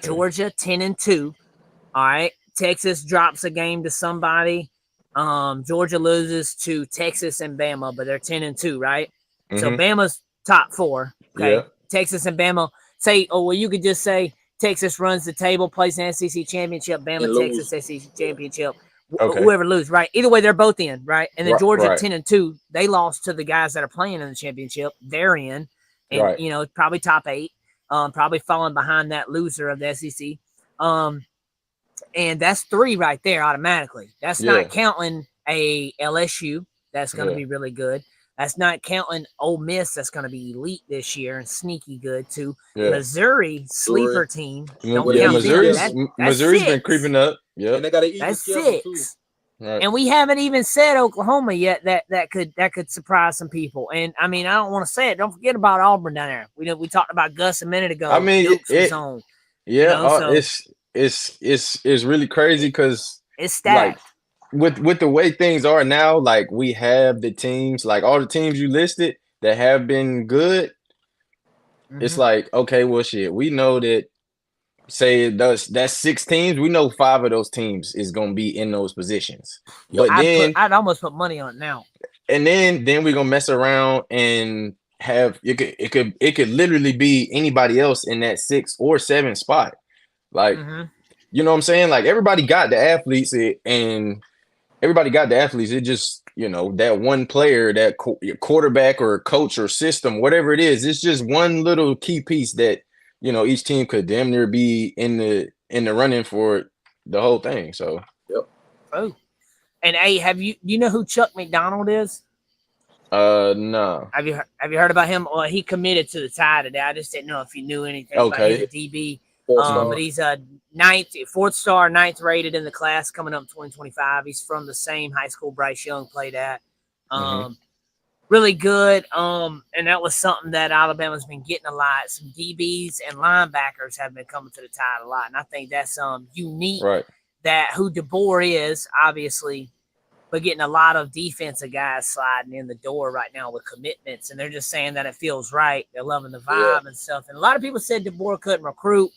Georgia 10-2. All right. Texas drops a game to somebody. Georgia loses to Texas and Bama, but they're 10-2, right? So Bama's top 4. Okay. Yeah. Texas and Bama say, you could just say Texas runs the table, plays an SEC championship, Bama, Texas SEC championship. Whoever loses, right? Either way, they're both in, right? And then Georgia 10-2, they lost to the guys that are playing in the championship. They're in, and probably top 8, probably falling behind that loser of the SEC. And that's 3 right there automatically. That's not counting a LSU. That's going to be really good. That's not counting Ole Miss. That's going to be elite this year and sneaky good too. Missouri sleeper team. Don't count Missouri's been creeping up. Yeah, and they got that's 6. Right. And we haven't even said Oklahoma yet. That could surprise some people. And I mean, I don't want to say it. Don't forget about Auburn down there. We talked about Gus a minute ago. I mean, so it's really crazy because it's stacked. Like, with the way things are now, like we have the teams, like all the teams you listed that have been good. It's like, okay, well, shit, we know that. Say that's 6 teams. We know 5 of those teams is gonna be in those positions. But I'd almost put money on it now. And then we're gonna mess around and have it could literally be anybody else in that 6 or 7 spot. Like, you know what I'm saying? Like everybody got the athletes and everybody got the athletes. It just, that one player, that quarterback or coach or system, whatever it is, it's just one little key piece that, each team could damn near be in the running for the whole thing. So, Oh, and hey, you know who Chuck McDonald is? No. Have you heard about him? Well, he committed to the Tide today. I just didn't know if you knew anything about his DB. But he's a 4th-star, 9th rated in the class coming up in 2025. He's from the same high school Bryce Young played at. Really good. And that was something that Alabama's been getting a lot. Some DBs and linebackers have been coming to the Tide a lot. And I think that's unique that who DeBoer is, obviously, but getting a lot of defensive guys sliding in the door right now with commitments. And they're just saying that it feels right. They're loving the vibe and stuff. And a lot of people said DeBoer couldn't recruit.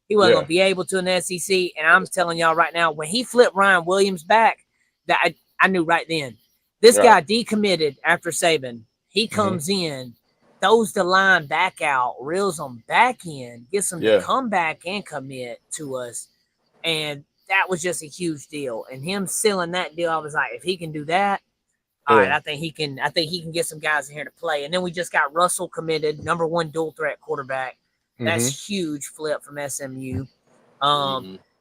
He wasn't going to be able to in the SEC. And I'm telling y'all right now, when he flipped Ryan Williams back, that I knew right then. This guy decommitted after Saban. He comes in, throws the line back out, reels them back in, gets them to come back and commit to us. And that was just a huge deal. And him sealing that deal, I was like, if he can do that, all right, I think he can get some guys in here to play. And then we just got Russell committed, #1 dual threat quarterback. That's huge flip from SMU.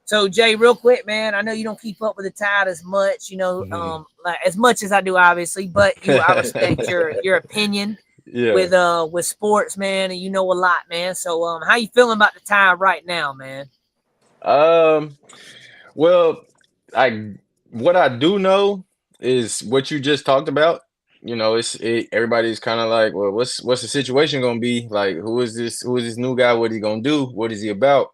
So Jay, real quick, man, I know you don't keep up with the Tide as much, like as much as I do, obviously, but I respect your opinion with sports, man, and you know a lot, man. So how you feeling about the Tide right now, man? Well, what I do know is what you just talked about. Everybody's kind of like, well, what's the situation gonna be? Like, who is this new guy? What is he gonna do? What is he about?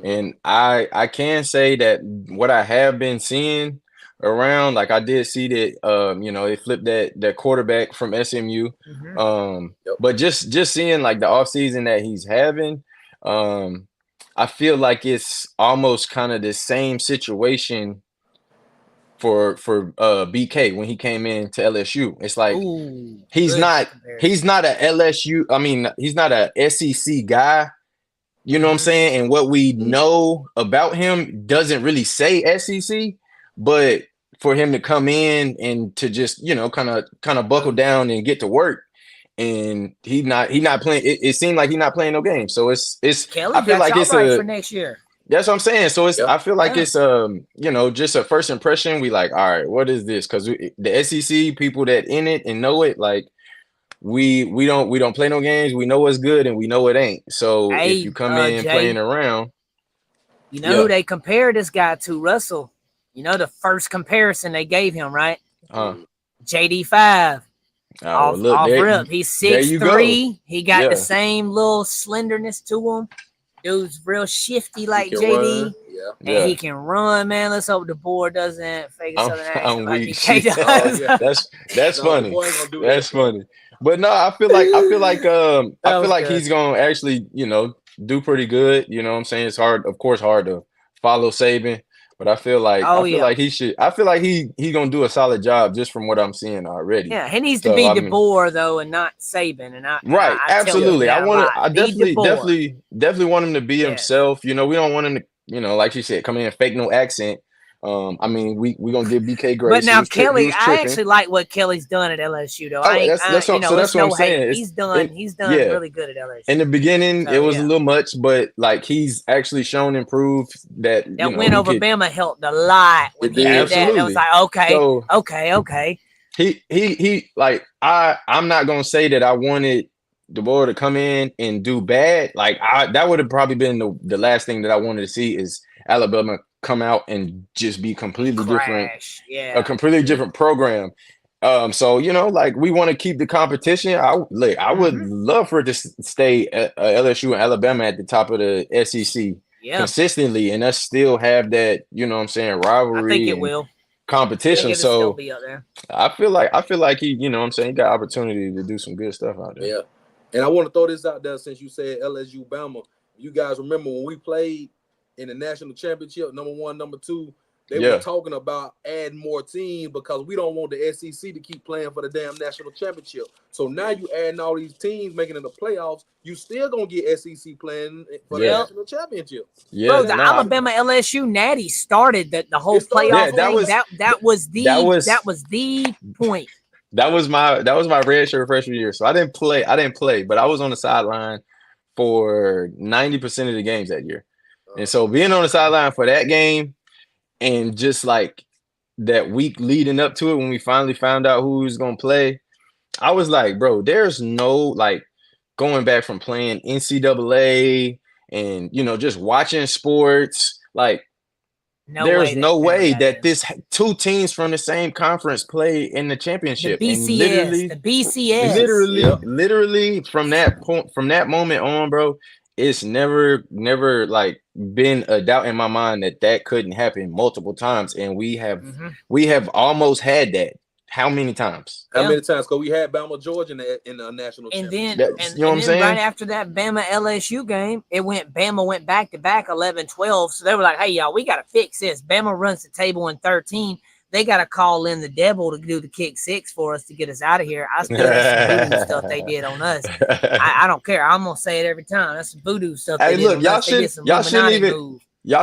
And I can say that what I have been seeing around, like I did see that they flipped that quarterback from SMU. But just seeing like the offseason that he's having, I feel like it's almost kind of the same situation for BK when he came in to LSU. It's like he's not a LSU. I mean, he's not a SEC guy. You know what I'm saying? And what we know about him doesn't really say SEC, but for him to come in and to just, kind of buckle down and get to work, and he not playing. It seemed like he's not playing no games. So it's. Kelly, I feel like it's for next year. That's what I'm saying. So it's. I feel like it's just a first impression. We like, all right, what is this? Because the SEC people that in it and know it, like. We don't play no games. We know what's good and we know it ain't. So if you come in Jay, playing around, who they compare this guy to? Russell. The first comparison they gave him, right? JD5. Off rip. He's 6'3". He got the same little slenderness to him. Dude's real shifty like JD. And he can run, man. Let's hope DeBoer doesn't fake a southern accent like weak. DK does. That's funny. That's funny. But no, I feel like he's gonna actually, do pretty good. You know what I'm saying? It's hard to follow Saban, but I feel like he's gonna do a solid job just from what I'm seeing already. Yeah, he needs to be DeBoer though, and not Saban. And I absolutely. I definitely want him to be himself. We don't want him to, like you said, come in and fake no accent. I mean, we gonna give BK grace. But now Kelly, I actually like what Kelly's done at LSU though. That's what I'm saying. He's done really good at LSU. In the beginning, it was a little much, but like he's actually shown improved that win over Bama helped a lot. When he did that, it was like okay. He like I'm not gonna say that I wanted DeBoer to come in and do bad. Like that would have probably been the last thing that I wanted to see is Alabama come out and just be completely different, a completely different program. So like we want to keep the competition. I would love for it to stay LSU and Alabama at the top of the SEC consistently, and us still have that, rivalry. I think it will. Competition. So be up there. I feel like he, he got opportunity to do some good stuff out there. Yeah, and I want to throw this out there since you said LSU Bama. You guys remember when we played in the national championship, number 1, number 2, they were talking about adding more teams because we don't want the SEC to keep playing for the damn national championship. So now you adding all these teams making it the playoffs, you still gonna get SEC playing for the national championship. Yeah, bro, the Alabama LSU Natty started the whole playoff thing. That was the point. That was my red shirt freshman year. So I didn't play, but I was on the sideline for 90% of the games that year. And so being on the sideline for that game and just like that week leading up to it when we finally found out who was going to play, I was like, bro, there's no like going back from playing NCAA and, just watching sports. Like there's no way that this 2 teams from the same conference play in the championship. The BCS. Literally from that moment on, bro, it's never like been a doubt in my mind that couldn't happen multiple times, and we have almost had that. How many times? How many times? Because we had Bama Georgia in the national championship. Then right after that Bama LSU game, Bama went back to back 11-12. So they were like, hey y'all, we got to fix this. Bama runs the table in 13. They got to call in the devil to do the kick 6 for us to get us out of here. I still have some voodoo stuff they did on us. I don't care. I'm gonna say it every time. That's some voodoo stuff. Hey, look, y'all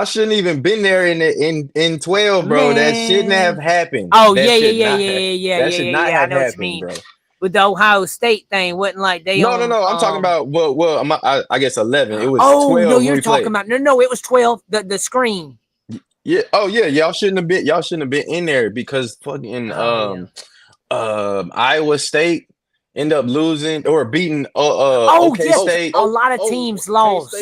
shouldn't even been there in 12, bro. Man. That shouldn't have happened. Oh yeah. That should not have happened, bro. With the Ohio State thing, wasn't like they. No. I'm talking about I guess 11. It was 12. No, you're talking about no. It was 12. The screen. Yeah. Oh yeah. Y'all shouldn't have been in there because fucking Iowa State end up losing or beating State. A lot of teams lost.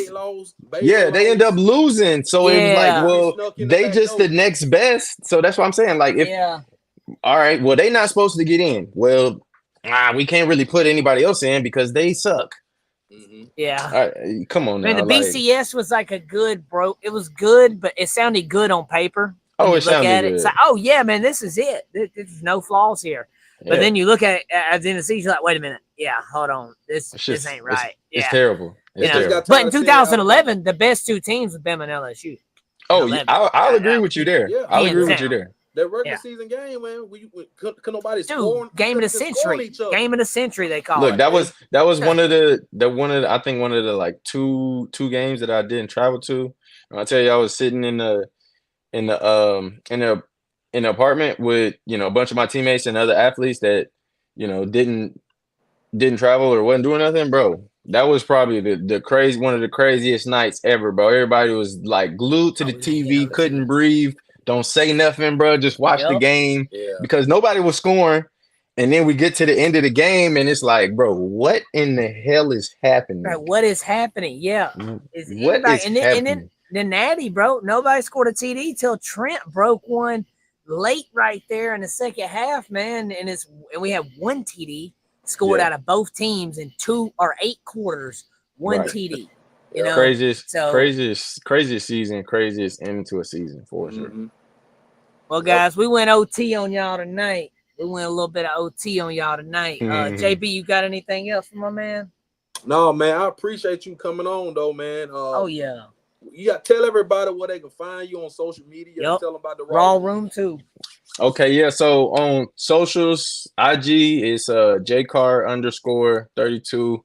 They end up losing. So it's like, well, they just the next best. So that's what I'm saying. Like all right, well, they not supposed to get in. Well, we can't really put anybody else in because they suck. Yeah. Come on now. Man, the BCS was like a good, bro. It was good, but it sounded good on paper. It sounded good. It's like, yeah, man, this is it. There's no flaws here. But then you look at it at the end of the season, you're like, wait a minute. Yeah, hold on. This ain't right. It's terrible. But in 2011, the best 2 teams were Bama and LSU. I'll agree with you there. Yeah. I'll agree with you there. That regular season game, man, could nobody score? Game of the century. Game of the century, they call it. Look, that was one of the I think one of the like two games that I didn't travel to. And I tell you, I was sitting in the apartment with a bunch of my teammates and other athletes that didn't travel or wasn't doing nothing, bro. That was probably one of the craziest nights ever, bro. Everybody was like glued to the TV, couldn't breathe. Don't say nothing, bro. Just watch the game because nobody was scoring. And then we get to the end of the game, and it's like, bro, what in the hell is happening? Right, what is happening? Yeah. What is happening? And then the Natty, bro, nobody scored a TD till Trent broke one late right there in the second half, man. And we had 1 TD scored out of both teams in 2 or 8 quarters. 1 TD. You know, craziest season, craziest end to a season for sure. Well, guys, we went OT on y'all tonight. We went a little bit of OT on y'all tonight. JB, you got anything else for my man? No, man. I appreciate you coming on, though, man. Oh yeah. You got to tell everybody where they can find you on social media. Yep. And tell them about the Raw Room too. Okay, yeah. So on socials, IG is jcar_32.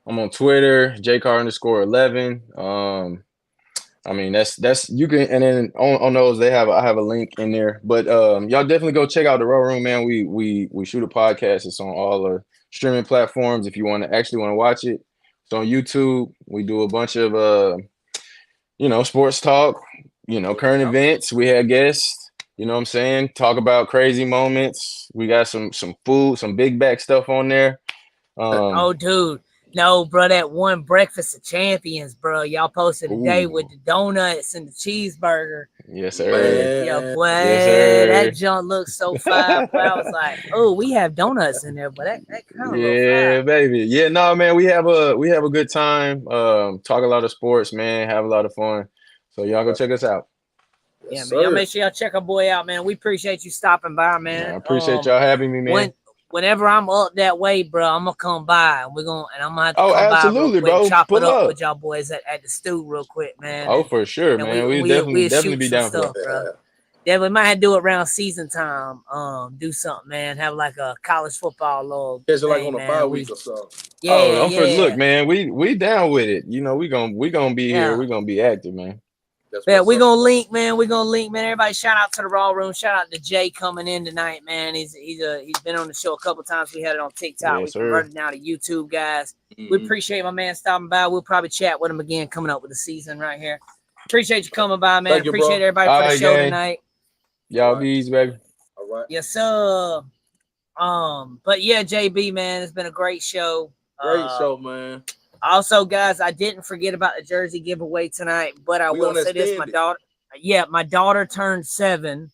I'm on Twitter, jcar_11. I mean that's you can, and then on those I have a link in there. But y'all definitely go check out the Raw Room, man. We shoot a podcast. It's on all the streaming platforms. If you want to watch it, it's on YouTube. We do a bunch of sports talk, current events. We had guests, you know what I'm saying? Talk about crazy moments. We got some food, some big back stuff on there. Oh, dude. No, bro, that one Breakfast of Champions, bro. Y'all posted today with the donuts and the cheeseburger. Yes, sir. Yeah, boy, yes, sir. that junk looks so fire. Boy, I was like, oh, we have donuts in there, but that kind of looks fire. Baby. Yeah, no, man, we have a good time. Talk a lot of sports, man. Have a lot of fun. So y'all go check us out. Yeah, man. Y'all make sure y'all check our boy out, man. We appreciate you stopping by, man. I appreciate y'all having me, man. Whenever I'm up that way, bro, I'm gonna come by and I'm gonna have to come absolutely, by real quick, bro. chop Pull it up up with y'all boys at the stew real quick, man. Oh, for sure, man. We definitely be down for that. Bro. Yeah, we might have to do it around season time. Do something, man. Have like a college football little thing, like on a bye week or so. Yeah, look, man, we down with it. We gonna be here. We gonna be active, man. Yeah, we're gonna link, man. Everybody, shout out to the Raw Room. Shout out to Jay coming in tonight, man. He's been on the show a couple times. We had it on TikTok. Yes, we converted now to YouTube, guys. We appreciate my man stopping by. We'll probably chat with him again coming up with the season right here. Appreciate you coming by, man. Appreciate everybody for the show tonight. Y'all be easy, baby. All right. Yes, sir. But yeah, JB, man, it's been a great show. Great show, man. Also, guys, I didn't forget about the jersey giveaway tonight, but I will say this: my daughter turned 7,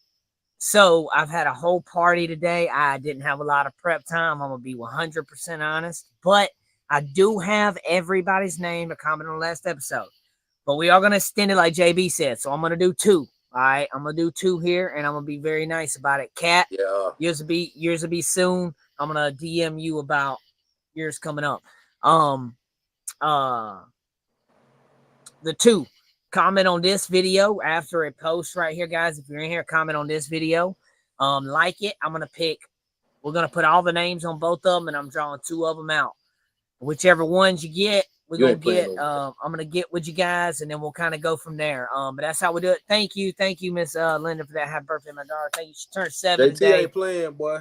so I've had a whole party today. I didn't have a lot of prep time. I'm gonna be 100% honest, but I do have everybody's name to comment on the last episode. But we are gonna extend it, like JB said, so I'm gonna do 2. All right, I'm gonna do 2 here, and I'm gonna be very nice about it. Kat, yours will be soon. I'm gonna DM you about yours coming up. The 2, comment on this video after it posts right here, guys. If you're in here, comment on this video, like it. We're gonna put all the names on both of them, and I'm drawing 2 of them out. Whichever ones you get, I'm gonna get with you guys, and then we'll kind of go from there. But that's how we do it. Thank you, Miss Linda, for that. Happy birthday, my daughter. Thank you. She turned 7 today. Ain't playing, boy.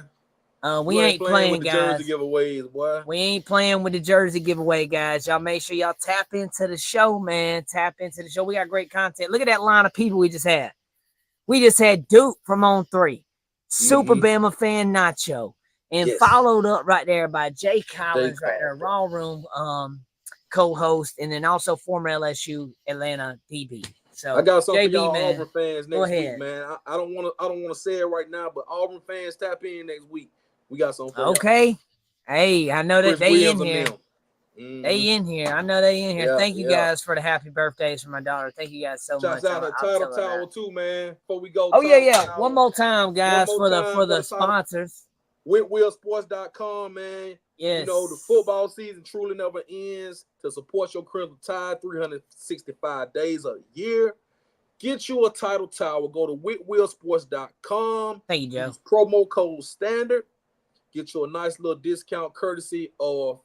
We ain't playing, with the guys. Jersey giveaways, boy. We ain't playing with the jersey giveaway, guys. Y'all make sure y'all tap into the show, man. Tap into the show. We got great content. Look at that line of people we just had. We just had Duke from On3, Super Bama fan Nacho, and followed up right there by Jay Collins, right there, Raw Room co-host, and then also former LSU Atlanta DB. So I got something JB, for y'all man. Auburn fans next week, man. I don't want to say it right now, but Auburn fans, tap in next week. We got something for y'all. Hey, I know that they in here. They in here. I know they in here. Yeah, thank you guys for the happy birthdays for my daughter. Thank you guys so much. Shout out to Title Tower too, man. Before we go. Oh yeah. One more time, guys, for the sponsors. WhitWillSports.com, man. Yes. You know, the football season truly never ends. To support your Crimson Tide 365 days a year. Get you a Title Tower. Go to WhitWillSports.com. Thank you, Joe. Use promo code STANDARD. Get you a nice little discount courtesy of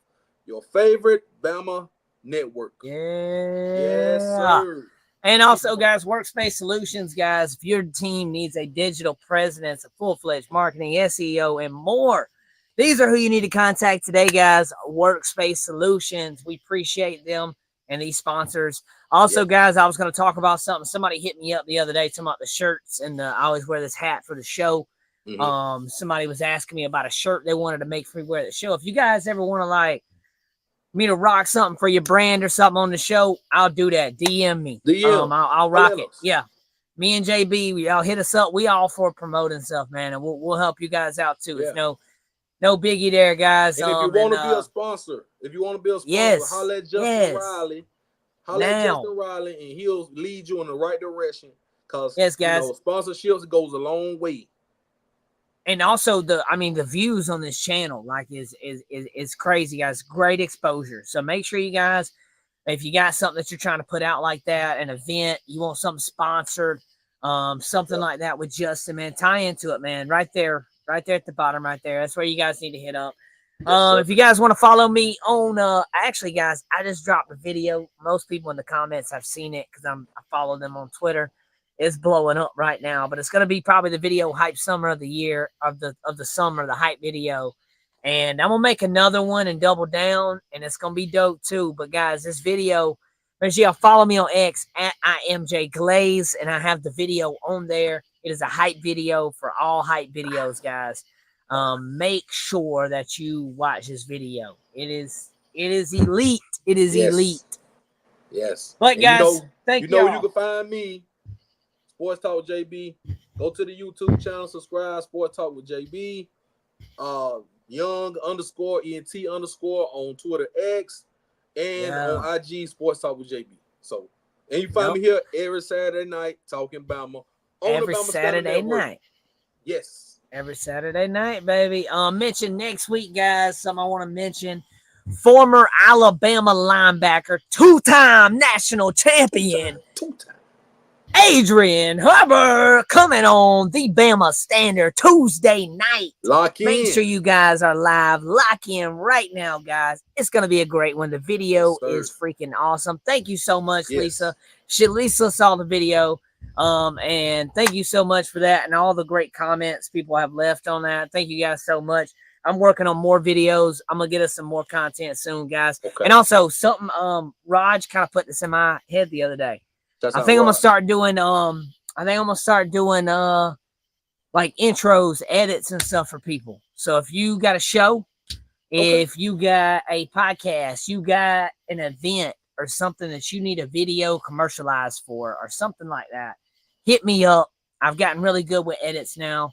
your favorite Bama network. Yes, sir. And also, guys, Workspace Solutions, guys, if your team needs a digital presence, a full-fledged marketing, SEO, and more, these are who you need to contact today, guys. Workspace Solutions. We appreciate them and these sponsors. Also, guys, I was going to talk about something. Somebody hit me up the other day talking about the shirts, and I always wear this hat for the show. Somebody was asking me about a shirt they wanted to make for me wear the show. If you guys ever want to me to rock something for your brand or something on the show, I'll do that. DM me. I'll rock it. Yeah. Me and JB, y'all hit us up. We all for promoting stuff, man, and we'll help you guys out too. It's no biggie there, guys. And if you want to be a sponsor, holler at Justin Riley. Holler at Justin Riley, and he'll lead you in the right direction. Because yes, guys, sponsorships goes a long way. And also the views on this channel like is crazy, guys. Great exposure. So make sure you guys, if you got something that you're trying to put out like that, an event, you want something sponsored, something like that with Justin, man, tie into it, man. Right there at the bottom, right there. That's where you guys need to hit up. If you guys want to follow me on, actually, guys, I just dropped a video. Most people in the comments have seen it because I follow them on Twitter. It's blowing up right now, but it's going to be probably the video hype summer of the year of the summer, the hype video. And I'm going to make another one and double down, and it's going to be dope too. But guys, this video, make sure y'all follow me on X at IMJGlaze, and I have the video on there. It is a hype video for all hype videos, guys. Make sure that you watch this video. It is elite. It is elite. Yes. But guys, thank you. You can find me, Sports Talk with JB. Go to the YouTube channel, subscribe, Sports Talk with JB. Young_ENT_ on Twitter X, and on IG, Sports Talk with JB. So, and you find me here every Saturday night talking Bama. Every Saturday night. Yes. Every Saturday night, baby. Mention next week, guys. Something I want to mention. Former Alabama linebacker, two-time national champion, Adrian Hubbard, coming on the Bama Standard Tuesday night. Lock in. Make sure you guys are live. Lock in right now, guys. It's going to be a great one. The video is freaking awesome. Thank you so much, Lisa. Lisa saw the video. And thank you so much for that and all the great comments people have left on that. Thank you guys so much. I'm working on more videos. I'm gonna get us some more content soon, guys. Okay. And also something Raj kind of put this in my head the other day. I think I'm gonna start doing like intros, edits and stuff for people. So if you got a show, if you got a podcast, you got an event or something that you need a video commercialized for or something like that, hit me up. I've gotten really good with edits now.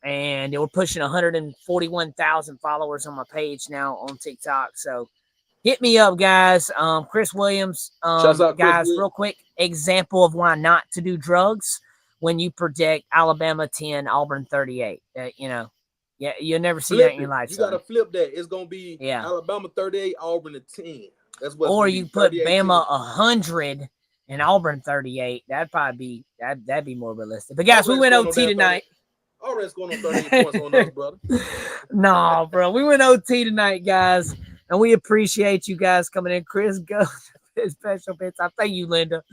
And we're pushing 141,000 followers on my page now on TikTok. So hit me up, guys. Chris Williams, guys, real quick example of why not to do drugs when you predict Alabama 10, Auburn 38. You'll never see that in your life. You got to flip that. It's going to be Alabama 38, Auburn 10. That's what. Or you put Bama 100 and Auburn 38. That'd probably be more realistic. But guys, we went OT tonight. Already going on 38 points on us, brother. No, bro. We went OT tonight, guys. And we appreciate you guys coming in. Chris, go to special bits. I thank you, Linda.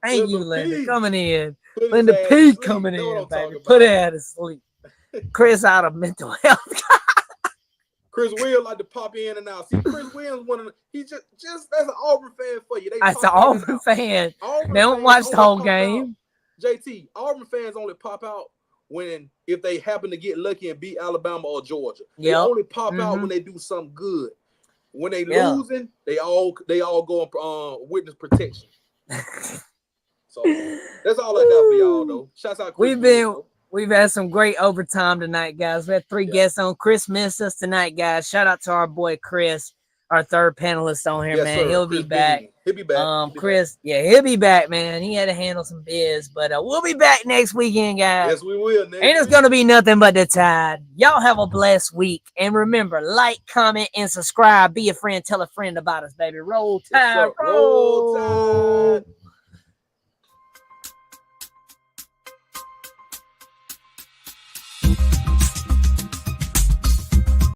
Thank you, Linda, coming in. Linda P coming in, baby. Put her out of sleep. Chris out of mental health. Chris Williams like to pop in and out. See, Chris Williams he just that's an Auburn fan for you. That's an Auburn fan. They don't watch the whole game. JT, Auburn fans only pop out if they happen to get lucky and beat Alabama or Georgia. They only pop out when they do something good. When they losing, they all go on witness protection. So that's all I got for y'all though. Shouts out Chris. We've had some great overtime tonight, guys. We had 3 guests on. Chris missed us tonight, guys. Shout out to our boy Chris, our third panelist on here, man. Sir. He'll be back. He'll be back. Chris, he'll be back, man. He had to handle some biz, but we'll be back next weekend, guys. Yes, we will. And it's going to be nothing but the Tide. Y'all have a blessed week. And remember, like, comment, and subscribe. Be a friend. Tell a friend about us, baby. Roll Tide. Roll Tide.